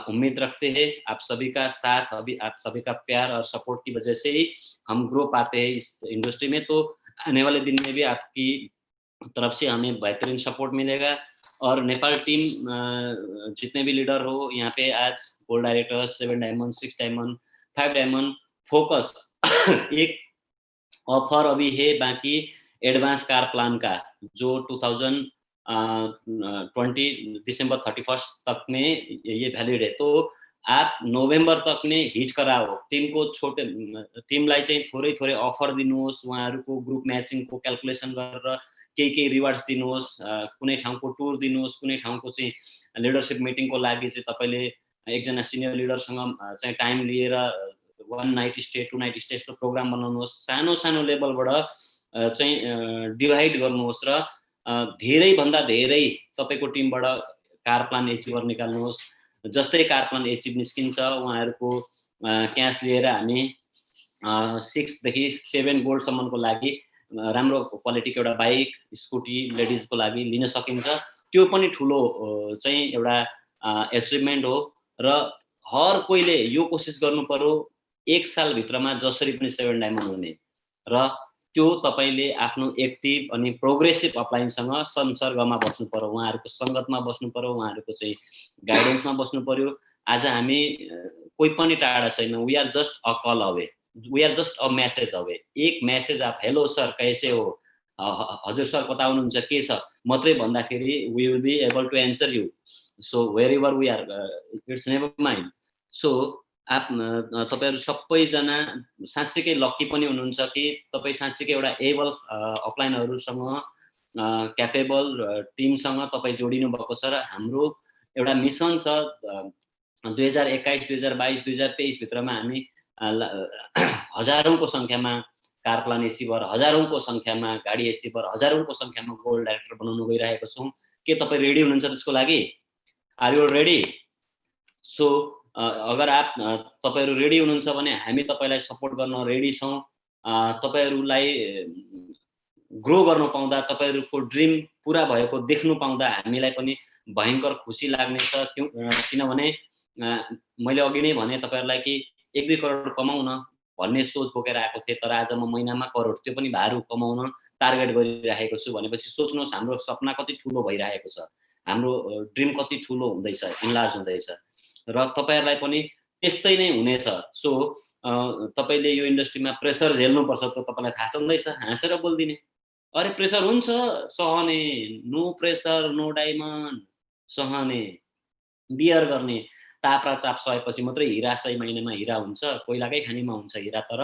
उम्मीद रखते हैं। आप सभी का साथ, अभी आप सभी का प्यार और सपोर्ट की वजह से ही हम ग्रो पाते हैं इस इंडस्ट्री में। तो आने वाले दिन में भी आपकी तरफ से हमें बेहतरीन सपोर्ट मिलेगा और नेपाल टीम जितने भी लीडर हो यहाँ पे आज gold directors, 7 diamond, 6 diamond, 5 diamond focus एक ऑफर अभी है बाकी एडवांस कार प्लान का जो 2020 दिसंबर 31 तक में ये वैलिड है। तो आप नोभेम्बर तक में हिट कराओ। टीम को छोटे टीमलाई चाहिँ थोरै थोरै अफर दिनुहोस्, उहाँहरुको ग्रुप म्याचिङ को क्याल्कुलेसन गरेर केही रिवार्ड्स दिनुहोस्, कुनै ठाउँको टुर दिनुहोस्, कुनै ठाउँको चाहिँ लिडरशिप मिटिङ को लागि चाहिँ तपाईले एकजना सिनियर लिडरसँग चाहिँ टाइम लिएर 1 नाइट स्टे, 2 नाइट स्टे जस्तो प्रोग्राम बनाउनुहोस्। सानो सानो लेभलबाट चाहिँ डिभाइड गर्नुहोस् र धेरै भन्दा धेरै तपाईको टिमबाट कार प्लान एचिभर निकाल्नुहोस्। जस्तै कार प्लान एचिभ निस्किन्छ उहाँहरुको क्याश लिएर हामी 6 देखि 7 गोल्ड सम्मको लागि राम्रो क्वालिटीको एउटा बाइक, स्कुटी लेडिज को लागि लिन सकिन्छ। त्यो पनि ठूलो चाहिँ एउटा एचिभमेन्ट हो र हर कोइले यो कोशिश गर्नु पर्यो 1 साल भित्रमा जसरी पनि 7 डायमन्ड हुने र त्यो तपाईले आफ्नो एक्टिभ अनि प्रोग्रेसिभ अपलाइनसँग संसर्गमा बस्नु पर्यो, उहाँहरुको संगतमा बस्नु पर्यो, उहाँहरुको चाहिँ गाइडेन्समा बस्नु पर्यो। आज हामी कोही पनि टाढा छैन। We are just a call away, we are just a message away. एक मेसेज आप हेलो सर कैसे हो, हजुर सर कता हुनुहुन्छ, के छ मात्रै भन्दाखेरि we will be able to answer you. So where we are it's never mind. So आप तपाईहरु सबैजना साच्चैकै लकी पनि हुनुहुन्छ कि तपाई साच्चैकै एउटा एबल अपलाइनहरुसँग क्यापेबल टिमसँग तपाई जोडिनु भएको छ र हाम्रो एउटा मिसन छ 2021, 2022, 2023 भित्रमा हामी हजारौंको संख्यामा कार प्लान एचिभर, हजारौंको संख्यामा गाडी एचिभर, हजारौंको संख्यामा गोल्ड डाइरेक्टर बनाउन गइरहेको छौं। के तपाई रेडी हुनुहुन्छ त्यसको लागि? Are you ready? सो अगर आप तपाईहरु रेडी हुनुहुन्छ भने हामी तपाईलाई सपोर्ट गर्न रेडी छौं। तपाईहरुलाई ग्रो गर्न पाउँदा, तपाईहरुको ड्रीम पूरा भएको देख्नु पाउँदा हामीलाई पनि भयंकर खुशी लाग्ने छ। किनभने मैले अघि नै भने तपाईहरुलाई कि 1-2 करोड कमाउन भन्ने सोच बोकेर आएको थिए, तर आज म महिनामा करोड, त्यो पनि भारू कमाउन टार्गेट गरिरहेको छु भनेपछि सोच्नुहोस् हाम्रो सपना कति ठुलो भइरहेको छ, हाम्रो ड्रिम कति ठुलो हुँदैछ, इन्लार्ज हुँदैछ र तपाईहरुलाई पनि त्यस्तै नै हुनेछ। सो तपाईले यो इन्डस्ट्रीमा प्रेसर झेल्नुपर्छ त तपाईलाई थाहा छँदैछ, हाँसेर बोल्दिने। अरे प्रेसर हुन्छ, सहने, नो प्रेसर नो डायमन्ड, सहने, बियर गर्ने। ताप र चाप सहेपछि मात्रै हिरा 100 महिनामा हिरा हुन्छ, कोइलाकै खानीमा हुन्छ हिरा, तर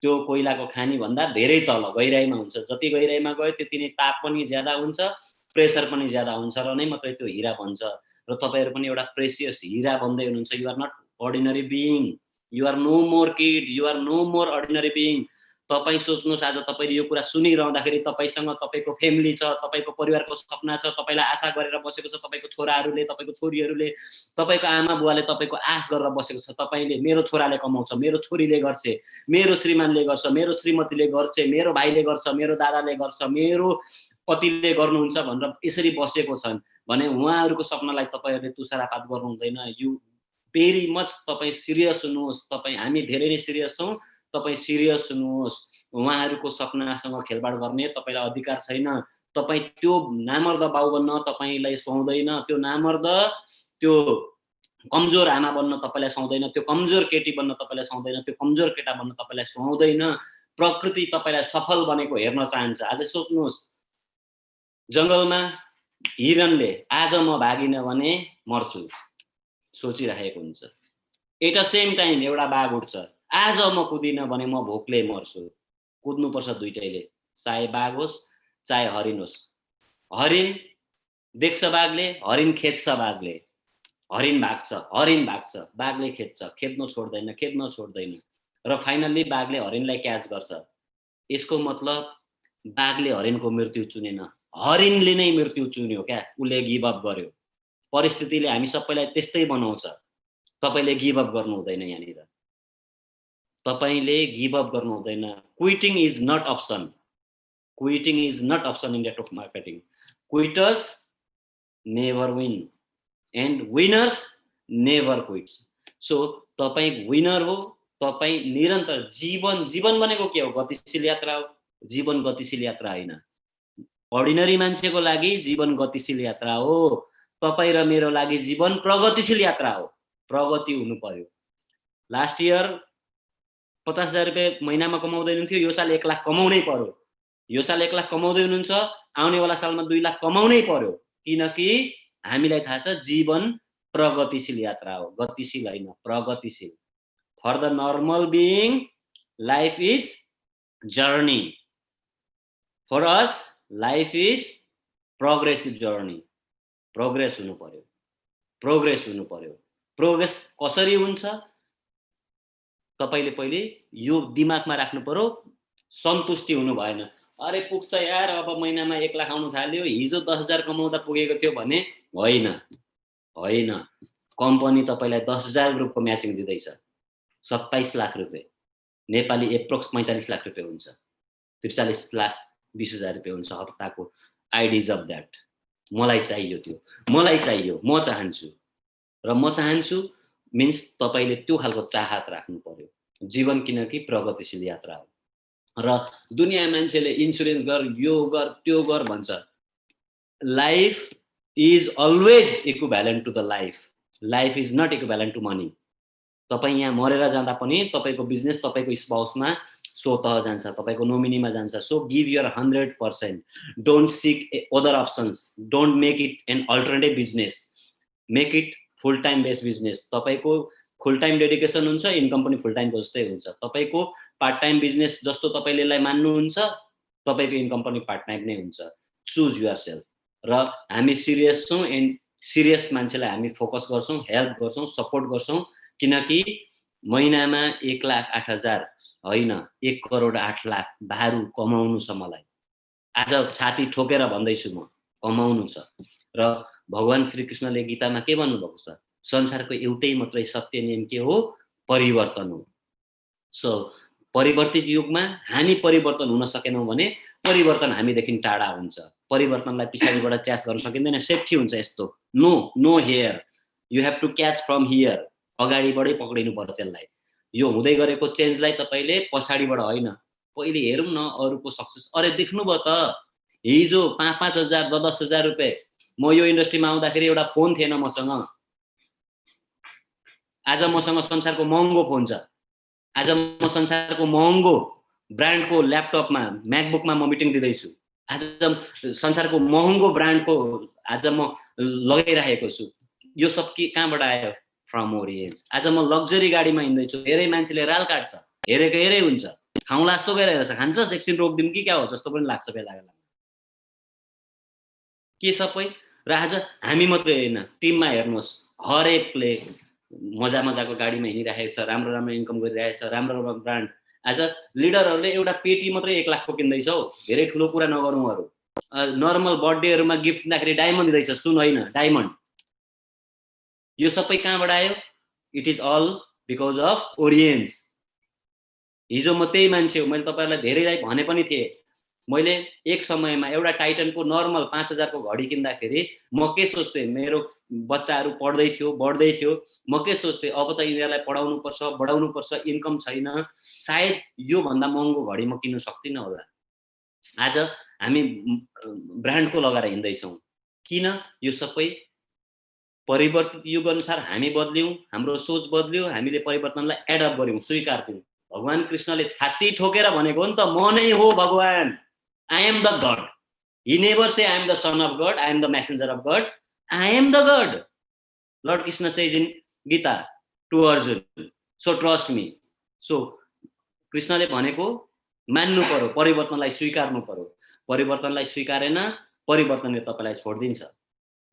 त्यो कोइलाको खानी भन्दा धेरै तल गहिराईमा हुन्छ। जति गहिराईमा गयो त्यति नै ताप पनि ज्यादा हुन्छ, प्रेसर पनि ज्यादा हुन्छ र नै मात्रै त्यो हिरा बन्छ। र तपाईहरु पनि एउटा प्रेसियस हिरा बन्दै हुनुहुन्छ। You are not ordinary being, you are no more kid, you are no more ordinary being. तपाई सोच्नुस् आज तपाईले यो कुरा सुनिरहँदाखेरि तपाईसँग तपाईको फ्यामिली छ, तपाईको परिवारको सपना छ, तपाईलाई आशा गरेर बसेको छ तपाईको छोराहरुले, तपाईको छोरीहरुले, तपाईको आमा बुवाले तपाईको आश गरेर बसेको छ। तपाईले मेरो छोराले कमाउँछ, मेरो छोरीले गर्छ, मेरो श्रीमानले गर्छ, मेरो श्रीमतीले गर्छ, मेरो भाइले गर्छ, मेरो दादाले गर्छ, मेरो पतिले गर्नुहुन्छ भनेर यसरी बसेको छन् भने उहाँहरुको सपनालाई तपाईहरुले तुषारापात गर्नु हुँदैन। यु भेरी मच तपाई सिरियस हुनुहोस्। तपाई हामी धेरै नै सिरियस छौं, तपाई सिरियस हुनुहोस्। उहाँहरुको सपनासँग खेलबाड गर्ने तपाईलाई अधिकार छैन। तपाई त्यो नामर्द बाउ बन्न तपाईलाई सुहाउँदैन, त्यो नामर्द त्यो कमजोर आमा बन्न तपाईलाई सुहाउँदैन, त्यो कमजोर केटी बन्न तपाईलाई सुहाउँदैन, त्यो कमजोर केटा बन्न तपाईलाई सुहाउँदैन। प्रकृति तपाईलाई सफल बनेको हेर्न चाहन्छ। आज सोच्नुहोस् जंगलमा हिरणले आज म भागिन भने मर्छु सोचिरहेको हुन्छ। एट अ सेम टाइम एउटा बाघ उठ्छ, आज म कुदिन भने म भोकले मर्छु। कुद्नुपर्छ दुईटैले, चाहे बाघ होस् चाहे हरिण होस्। हरिण देख्छ बाघले, हरिण खेद्छ बाघले, हरिण भाग्छ, हरिण भाग्छ, बाघले खेद्छ, खेद्न छोड्दैन, खेद्न छोड्दैन र फाइनल्ली बाघले हरिणलाई क्याच गर्छ। यसको मतलब बाघले हरिणको मृत्यु चुनेन, हरिणले नै मृत्यु चुन्यो क्या। उले गिभ अप गर्यो। परिस्थितिले हामी सबैलाई त्यस्तै बनाउँछ। तपाईले गिभ अप गर्नु हुँदैन यहाँनिर, तपाईले गिभ अप गर्नु हुँदैन। Quitting is not option, quitting is not option in network marketing. Quitters never win and winners never quits. So तपाई विनर हो, तपाई निरन्तर जीवन, जीवन भनेको के हो? गतिशील यात्रा हो। जीवन गतिशील यात्रा हैन। अर्डिनरी मान्छेको लागि जीवन गतिशील यात्रा हो। तपाई र मेरो लागि जीवन प्रगतिशील यात्रा हो। प्रगति हुनु पर्यो। लास्ट इयर 50,000 रुपैयाँ महिनामा कमाउँदै हुनुहुन्थ्यो, यो साल 1 लाख कमाउनै पर्यो। यो साल 1 लाख कमाउँदै हुनुहुन्छ, आउने वाला सालमा 2 लाख कमाउनै पर्यो। किनकि हामीलाई थाहा छ जीवन प्रगतिशील यात्रा हो, गतिशील हैन, प्रगतिशील। For the normal being life is journey, for us life is progressive journey. Progress हुनु पर्यो, प्रोग्रेस हुनु पर्यो। प्रोग्रेस कसरी हुन्छ? तपाईले पहिले यो दिमागमा राख्नु पर्यो, सन्तुष्टि हुनु भएन। अरे पुग्छ यार, अब महिनामा 1 लाख आउनु थाल्यो, हिजो 10,000 कमाउँदा पुगेको थियो भने होइन, होइन। कम्पनी तपाईलाई 10,000 ग्रुपको म्याचिङ दिँदैछ, 27 लाख रुपैयाँ। नेपाली एप्रोक्स 45 लाख रुपैयाँ हुन्छ, 43 लाख 20,000 रुपैयाँ हुन्छ हप्ताको। आई डिजर्भ द्याट। मलाई चाहियो त्यो, मलाई चाहियो, म चाहन्छु। र म चाहन्छु मिन्स तपाईले त्यो खालको चाहत राख्नु पर्यो। जीवन किनकि प्रगतिशील यात्रा हो। र दुनिया मान्छेले इन्स्योरेन्स गर, यो गर, त्यो गर भन्छ। Life is always equivalent to the life. Life is not equivalent to money. तपाई यहाँ मरेर जाँदा पनि तपाईको बिजनेस तपाईको स्पाउसमा स्वतः जान्छ, तपाईको नोमिनीमा जान्छ। सो give your 100%। Don't sick other options. Don't make it N alternative business, make it full time based business. तपाईको फुल टाइम डेडिकेसन हुन्छ, इन्कम पनि फुल टाइम जस्तै हुन्छ। तपाईको पार्ट टाइम बिजनेस जस्तो तपाईले यसलाई मान्नुहुन्छ, तपाईको इन्कम पनि पार्ट टाइम नै हुन्छ। Choose yourself. र हामी सिरियस छौं एन्ड सिरियस मान्छेलाई हामी फोकस गर्छौं, हेल्प गर्छौं, सपोर्ट गर्छौं। किनकि महिनामा 1,08,000 हैन, 1 करोड 8 लाख भारू कमाउनु छ मलाई। आज छाती ठोकेर भन्दैछु म, कमाउनु छ। र भगवान श्री कृष्णले गीतामा के भन्नुभएको छ? संसारको एउटै मात्रै सत्य नियम के हो? परिवर्तन हो। सो परिवर्तित युगमा हामी परिवर्तन हुन सकेनौं भने परिवर्तन हामीदेखि टाढा हुन्छ। परिवर्तनलाई पछाडीबाट च्याच गर्न सकिँदैन, सेफ्टी हुन्छ यस्तो। No, no here, you have to catch from here. अगाडिबाटै पक्रिनु पर्यो त्यसलाई। यो हुँदै गरेको चेन्जलाई तपाईले पछाडीबाट हैन, पहिले हेरौँ न अरूको सक्सेस। अरे देख्नुभयो त हिजो 5,000 10,000 रुपैयाँ म यो इन्डस्ट्रीमा आउँदाखेरि एउटा फोन थिएन मसँग, आज मसँग संसारको महँगो फोन छ। आज म संसारको महँगो ब्रान्डको ल्यापटपमा म्याकबुकमा म मिटिङ दिँदैछु। आज संसारको महँगो ब्रान्डको आज म लगाइरहेको छु। यो सब के कहाँबाट आयो? फ्रम ओरियन्स। आज म लग्जरी गाडीमा हिँड्दैछु, धेरै मान्छेले राल काट्छ, हेरेको हेरै हुन्छ, खाउँला जस्तो गइरहेको छ, खान्छ एकछिन रोकिदिउँ कि क्या हो जस्तो पनि लाग्छ बेला बेला। के सबै र आज हामी मात्रै होइन, टिममा हेर्नुहोस् हरेकले मजा मजाको गाडीमा हिँडिरहेको छ, राम्रो राम्रो इन्कम गरिरहेको छ, राम्रो राम्रो ब्रान्ड। आज लिडरहरूले एउटा पेटी मात्रै 1 लाखको किन्दैछ हौ, धेरै ठुलो कुरा नगरौँ अरू। नर्मल बर्थडेहरुमा गिफ्ट दिँदाखेरि डायमन्ड दिँदैछ, सुन होइन डायमन्ड। यो सबै कहाँबाट आयो? It is all because of Oriens. हिजो म त्यही मान्छे हो, मैले तपाईहरुलाई धेरैलाई भने पनि थिएँ। मैले एक समयमा एउटा टाइटनको नर्मल 5,000 को घडी किन्दाखेरि म के सोच्थेँ, मेरो बच्चाहरू पढ्दै थियो, बढ्दै थियो, म के सोच्थेँ अब त यिनीहरूलाई पढाउनु पर्छ, बढाउनु पर्छ, इन्कम छैन, सायद यो भन्दा महँगो घडी म किन्न सक्दिनँ होला। आज हामी ब्रान्डको लगाएर हिँड्दैछौँ। किन? यो सबै परिवर्तित युग अनुसार हामी बदल्यौं, हाम्रो सोच बदल्यो, हामीले परिवर्तनलाई एडप्ट गर्यौं, स्वीकार्यौं। भगवान कृष्णले छाती ठोकेर भनेको हो नि त, म नै हो भगवान, I am the God. He never say I am the son of God, I am the messenger of God, I am the God. Lord Krishna says in Gita to Arjun, so trust me. So कृष्णले भनेको मान्नु पर्यो, परिवर्तनलाई स्वीकार्नु पर्यो। परिवर्तनलाई स्वीकारेन, परिवर्तनले तपाईलाई छोड्दिन्छ।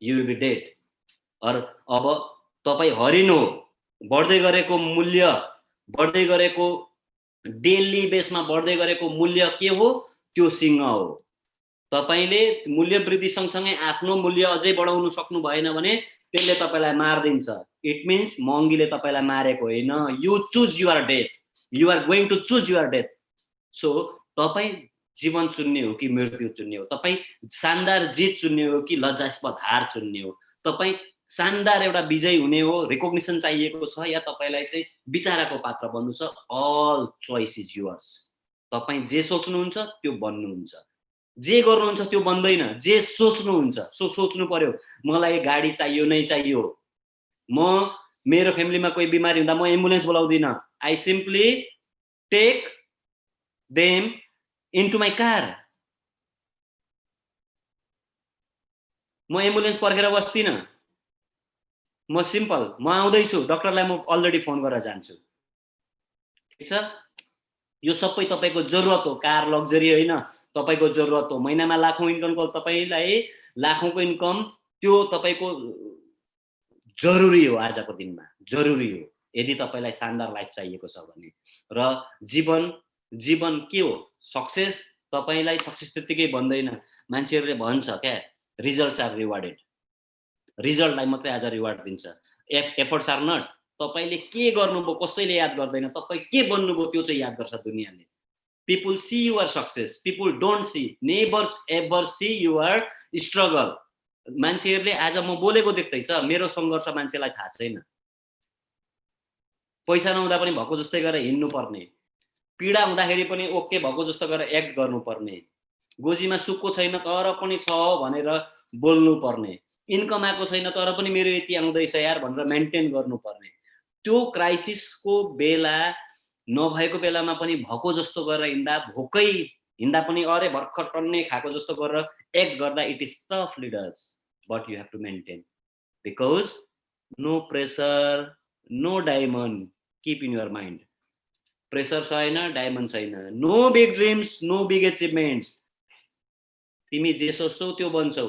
You will be dead. और अब तपाई हरिण हो, बढ्दै गरेको मूल्य, बढ्दै गरेको डेली बेसमा बढ्दै गरेको मूल्य के हो? त्यो सिंह हो। तपाईले मूल्य वृद्धि सँगसँगै आफ्नो मूल्य अझै बढाउन सक्नु भएन भने त्यसले तपाईलाई मार्दिन्छ। इट मिन्स महँगीले तपाईलाई मारेको होइन। You choose your death, you are going to choose your death. So तपाई जीवन चुन्ने हो कि मृत्यु चुन्ने हो? तपाई शानदार जित चुन्ने हो कि लज्जास्पद हार चुन्ने हो? तपाई शानदार एउटा विजय हुने हो, रिकग्निसन चाहिएको छ, या तपाईलाई चाहिँ विचाराको पात्र बन्नु छ? अल चोइस इज युर्स। तपाई जे सोच्नुहुन्छ त्यो बन्नुहुन्छ, जे गर्नुहुन्छ त्यो बन्दैन, जे सोच्नुहुन्छ सो सोच्नु पर्यो। मलाई गाडी चाहियो नै चाहियो। म मेरो फ्यामिलीमा कोही बिमारी हुँदा म एम्बुलेन्स बोलाउँदिन। I simply take them into my car. म एम्बुलेन्स पर्खेर बस्दिन। म सिम्पल, म आउँदैछु, डाक्टरलाई म अलरेडी फोन गरेर जान्छु। ठीक छ? यो सबै तपाईको जरुरत हो। कार लग्जरी होइन, तपाईको जरुरत हो। महिनामा लाखौं इन्कमको तपाईलाई लाखौंको इन्कम त्यो तपाईको जरुरी हो। आजको दिनमा जरुरी हो, यदि तपाईलाई शानदार लाइफ चाहिएको छ भने। र जीवन के हो? सक्सेस तपाईलाई सक्सेस त्यतिकै भन्दैन। मान्छेहरुले भन्छ क्या, रिजल्ट्स आर रिवार्डेड। रिजल्टलाई मात्रै आज रिवार्ड दिन्छ, एफर्ट्स आर नट। तपाईले के गर्नुभयो कसैले याद गर्दैन, तपाई के बन्नुभयो त्यो चाहिँ याद गर्छ दुनियाँले। People see your success, people don't see, never ever see your struggle. मान्छेहरुले आज म बोलेको देख्दैछ, मेरो संघर्ष मान्छेलाई थाहा छैन। पैसा नहुँदा पनि भएको जस्तै गरेर हिँड्नु पर्ने, पीडा हुँदाखेरि पनि ओके भएको जस्तो गरेर एक्ट गर्नु पर्ने, गोजीमा सुखको छैन तर पनि छ भनेर बोल्नु पर्ने, इन्कम आएको छैन तर पनि मेरो यति आउँदैछ यार भनेर मेन्टेन गर्नु पर्ने। त्यो क्राइसिसको बेला नभएको बेलामा पनि भएको जस्तो गरेर हिँड्दा, भोकै हिँड्दा पनि अरे भर्खर टन्ने खाएको जस्तो गरेर एक्ट गर्दा, it is tough leaders, but you have to maintain, because no pressure, no diamond, keep in your mind. Pressure छैन, डायमन्ड छैन, no big dreams, no big achievements. तिमी जे सोच्छौ त्यो बन्छौ।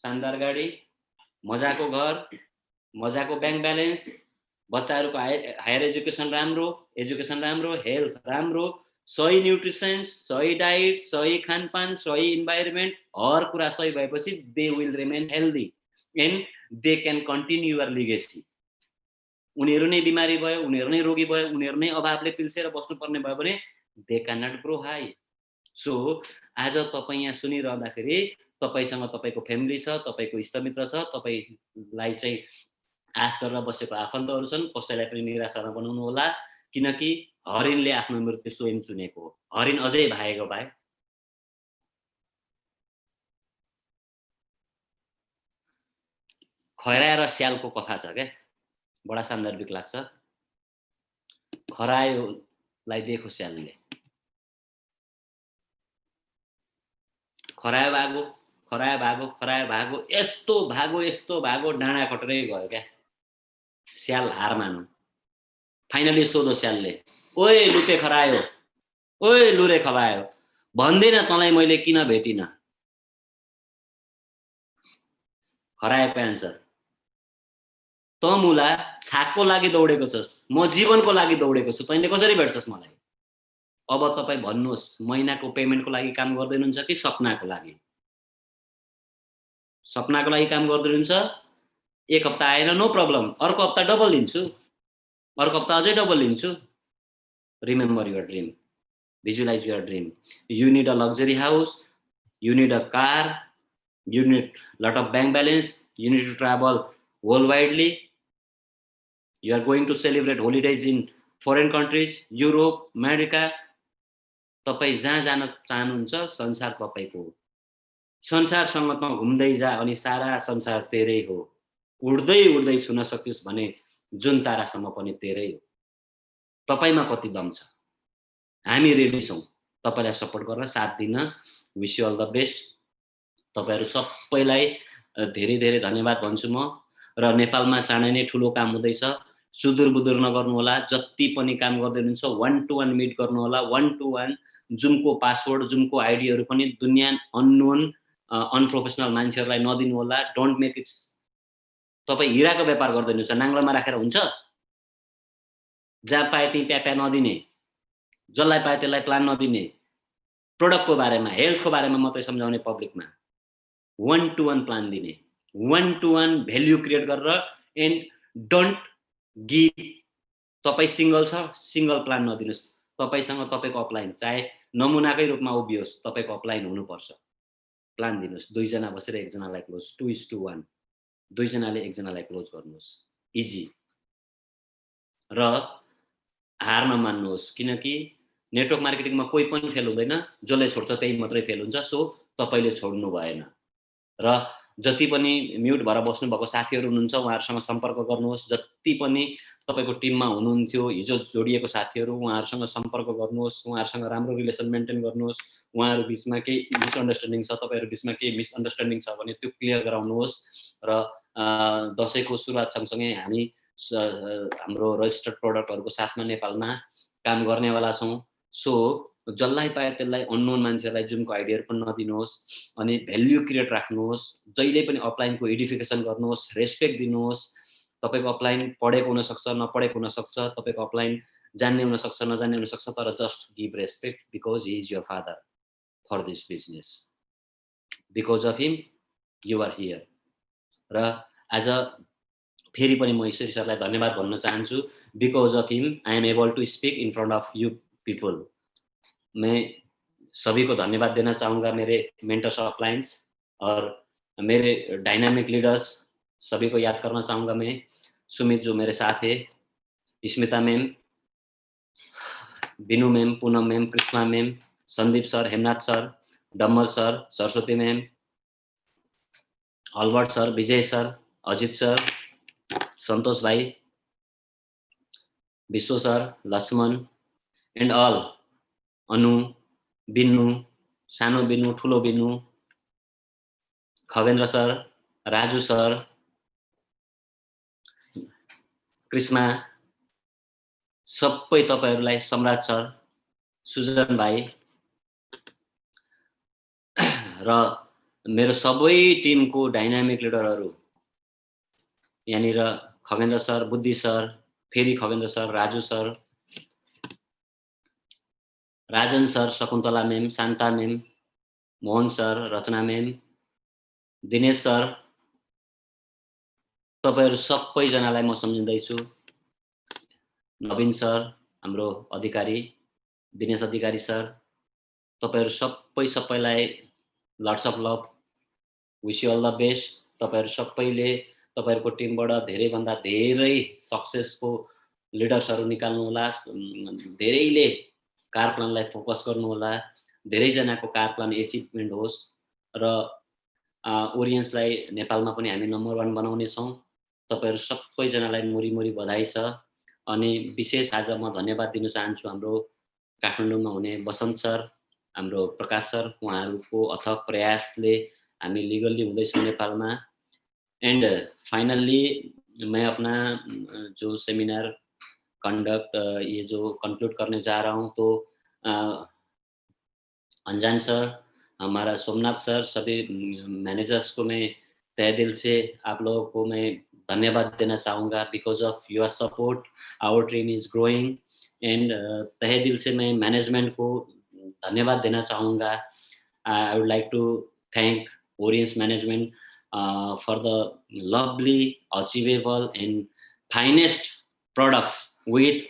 शानदार गाडी, मजाको घर, मजाको ब्याङ्क ब्यालेन्स, बच्चाहरूको हायर एजुकेसन राम्रो, हेल्थ राम्रो, सही न्युट्रिसन, सही डाइट, सही खानपान, सही इन्भाइरोमेन्ट, हर कुरा सही भएपछि they will remain healthy and they can continue your legacy. उनीहरू नै बिमारी भयो, उनीहरू नै रोगी भयो, उनीहरू नै अभावले पिल्सेर बस्नुपर्ने भयो भने दे क्यान नट ग्रो हाई। सो आज तपाई यहाँ सुनिरहँदाखेरि तपाईसँग तपाईको फ्यामिली छ, तपाईको इष्टमित्र छ, तपाईलाई चाहिँ आश गरेर बसेको आफन्तहरू छन्। कसैलाई पनि निराशा नबनाउनु होला, किनकि हरिणले आफ्नो मृत्यु स्वयं चुनेको हो। हरिण अझै भागेको भए खरायो र स्यालको कथा छ क्या, बडा सान्दर्भिक लाग्छ। खरायोलाई देखो स्यालले, खरायो भागो, यस्तो भागो डाँडा कटरै गयो क्या। स्याल हार मानु। फाइनली सोधो स्यालले, ओए लुते खरायो, ओए लुरे खरायो, भन्दैन तँलाई मैले किन भेटिन? खरायोको एन्सर, त मुला छाकको लागि दौडेको छस्, म जीवनको लागि दौडेको छु, तैँले कसरी भेट्छस् मलाई? अब तपाईँ भन्नुहोस्, महिनाको पेमेन्टको लागि काम गर्दै हुनुहुन्छ कि सपनाको लागि? सपनाको लागि काम गर्दै हुनुहुन्छ, एक हप्ता आएन नो प्रब्लम, अर्को हप्ता डबल लिन्छु, अर्को हप्ता अझै डबल लिन्छु। Remember your dream, visualize your dream. You need a luxury house, you need a car, you need lot of bank balance, you need to travel worldwidely. You are going to celebrate holidays in foreign countries, Europe, America. तपाईँ जहाँ जान चाहनुहुन्छ संसार तपाईको हो। संसारसँग त घुम्दै जा अनि सारा संसार तेरै हो। उड्दै उड्दै छुन सकिस् भने जुन तारासम्म पनि तेरै हो। तपाईमा कति दम छ? हामी रेडी छौं तपाईलाई सपोर्ट गर्न, साथ दिन। Wish you all the best. तपाईहरु सबैलाई धेरै धेरै धन्यवाद भन्छु म। र नेपालमा चाँडै नै ठुलो काम हुँदैछ, सुदूरबुदूर नगर्नु होला। जति पनि काम गर्दै हुनुहुन्छ 1 to 1 मिट गर्नु होला। 1 to 1 जुमको पासवर्ड, जुमको आइडीहरु पनि दुनिया अननोन अनप्रोफेसनल मान्छेहरुलाई नदिनु होला। Don't make it. तपाई हिराको व्यापार गर्दै हुनुहुन्छ, नाङ्गलोमा राखेर हुन्छ? जहाँ पाए त्यही प्याप्या नदिने, जसलाई पाए त्यसलाई प्लान नदिने, प्रोडक्टको बारेमा, हेल्थको बारेमा मात्रै सम्झाउने पब्लिकमा। 1 to 1 प्लान दिने, 1 to 1 भ्याल्यु क्रिएट गरेर। End don't give. तपाई सिंगल छ, सिंगल प्लान नदिनुस्। तपाईसँग तपाईको अपलाइन चाहे नमुनाकै रूपमा उभियोस्, तपाईको अपलाइन हुनुपर्छ। प्लान दिनुस्। 2 जना बसेर 1 जनालाई क्लोज, 2:1। 2 जनाले 1 जनालाई क्लोज गर्नुस्। इजी। र हार नमान्नुहोस्, किनकि नेटवर्क मार्केटिङमा कोही पनि फेल हुँदैन, जसले छोड्छ त्यही मात्रै फेल हुन्छ। सो तपाईले छोड्नु भएन। र जति पनि म्युट भएर बस्नु भएको साथीहरु हुनुहुन्छ उहाँहरुसँग सम्पर्क गर्नुहोस्। जति पनि तपाईको टिममा हुनुहुन्थ्यो हिजो जोडिएको साथीहरु, उहाँहरुसँग सम्पर्क गर्नुहोस्। उहाँहरुसँग राम्रो रिलेसन मेन्टेन गर्नुहोस्। उहाँहरु बीचमा केही मिसअन्डरस्ट्यान्डिङ छ, तपाईहरु बीचमा केही मिसअन्डरस्ट्यान्डिङ छ भने त्यो क्लियर गराउनुहोस्। र दशैंको सुरुवात सँगसँगै हामी हाम्रो रजिस्टर्ड प्रोडक्टहरुको साथमा नेपालमा काम गर्नेवाला छौं। सो जसलाई पाए त्यसलाई अननोन मान्छेलाई जुमको आइडियाहरु पनि नदिनुहोस्। अनि भ्याल्यु क्रिएट राख्नुहोस्। जहिले पनि अपलाइनको एडिफिकेसन गर्नुहोस्, रेस्पेक्ट दिनुहोस्। तपाईको अपलाइन पढेको हुन सक्छ, नपढेको हुन सक्छ, तपाईको अपलाइन जान्ने हुन सक्छ, नजान्ने हुन सक्छ, तर just give respect because he is your father for this business. Because of him you are here. र आज फेरि पनि म ईश्वरी सरलाई धन्यवाद भन्न चाहन्छु। Because of him I am able to speak in front of you people. मैं सभी को धन्यवाद देना चाहूँगा, मेरे मेंटर्स ऑफ क्लाइंट्स और मेरे डायनामिक लीडर्स सभी को याद करना चाहूँगा मैं। सुमित जो मेरे साथ है, Smita ma'am, Binu ma'am, Poonam ma'am, Krishna ma'am, Sandeep sir, Hemnath sir, Dambar sir, Saraswati ma'am, Albert sir, Vijay sir, Ajit sir, Santosh भाई, Vishwa sir, Laxman and all, Anu, Binnu, सानो बिन्नु, ठुलो बिन्नु, खगेन्द्र सर, राजु सर, कृष्णा, सबै तपाईहरुलाई, सम्राट सर, सुजन भाइ र मेरो सबै टिमको डाइनामिक लिडरहरु, यहाँनिर खगेन्द्र सर, बुद्धि सर, फेरि खगेन्द्र सर, राजु सर, राजन सर, शकुन्तला मैम, शान्ता मैम, मोहन सर, रचना मैम, दिनेश सर, तपाईहरु सबैजनालाई म सम्झिँदैछु। नवीन सर, हाम्रो अधिकारी, दिनेश अधिकारी सर, तपाईहरु सबैलाई lots of love. Wish you all the best. तपाईहरु सबैले तपाईहरुको टिमबाट धेरै भन्दा धेरै सक्सेसको लिडर्सहरू निकाल्नु होला, धेरैले कार प्लानलाई फोकस गर्नु होला, धेरैजनाको कार प्लान एचिभमेन्ट होस् र ओरियन्सलाई नेपालमा पनि हामी नम्बर 1 बनाउने छौँ। तपाईहरु सबैजनालाई मुरी बधाई छ। अनि विशेष आज म धन्यवाद दिन चाहन्छु हाम्रो काठमाडौँमा हुने बसन्त सर, हाम्रो प्रकाश सर, उहाँहरूको अथक प्रयासले हामी लिगली हुँदैछौँ नेपालमा। एंड फाइनली मैं अपना जो सेमिनार कंडक्ट ये जो कंक्लूड करने जा रहा हूँ, तो अनजान सर, हमारा सोमनाथ सर, सभी मैनेजर्स को मैं तहे दिल से आप लोगों को मैं धन्यवाद देना चाहूँगा। Because of your support our team is growing. And तहे दिल से मैं मैनेजमेंट को धन्यवाद देना चाहूँगा। I would like to thank Oriens management for the lovely, achievable and finest products with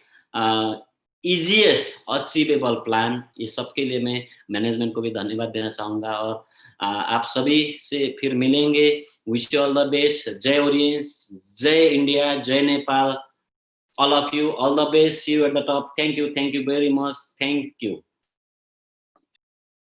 easiest achievable plan। इस सब के लिए मैं मैनेजमेंट को भी धन्यवाद देना चाहूँगा। और आप सभी से फिर मिलेंगे। Wish you all the best. जय ओरियंस, जय इंडिया, जय Nepal. All of you, all the best. See you at the top. Thank you very much. Thank you.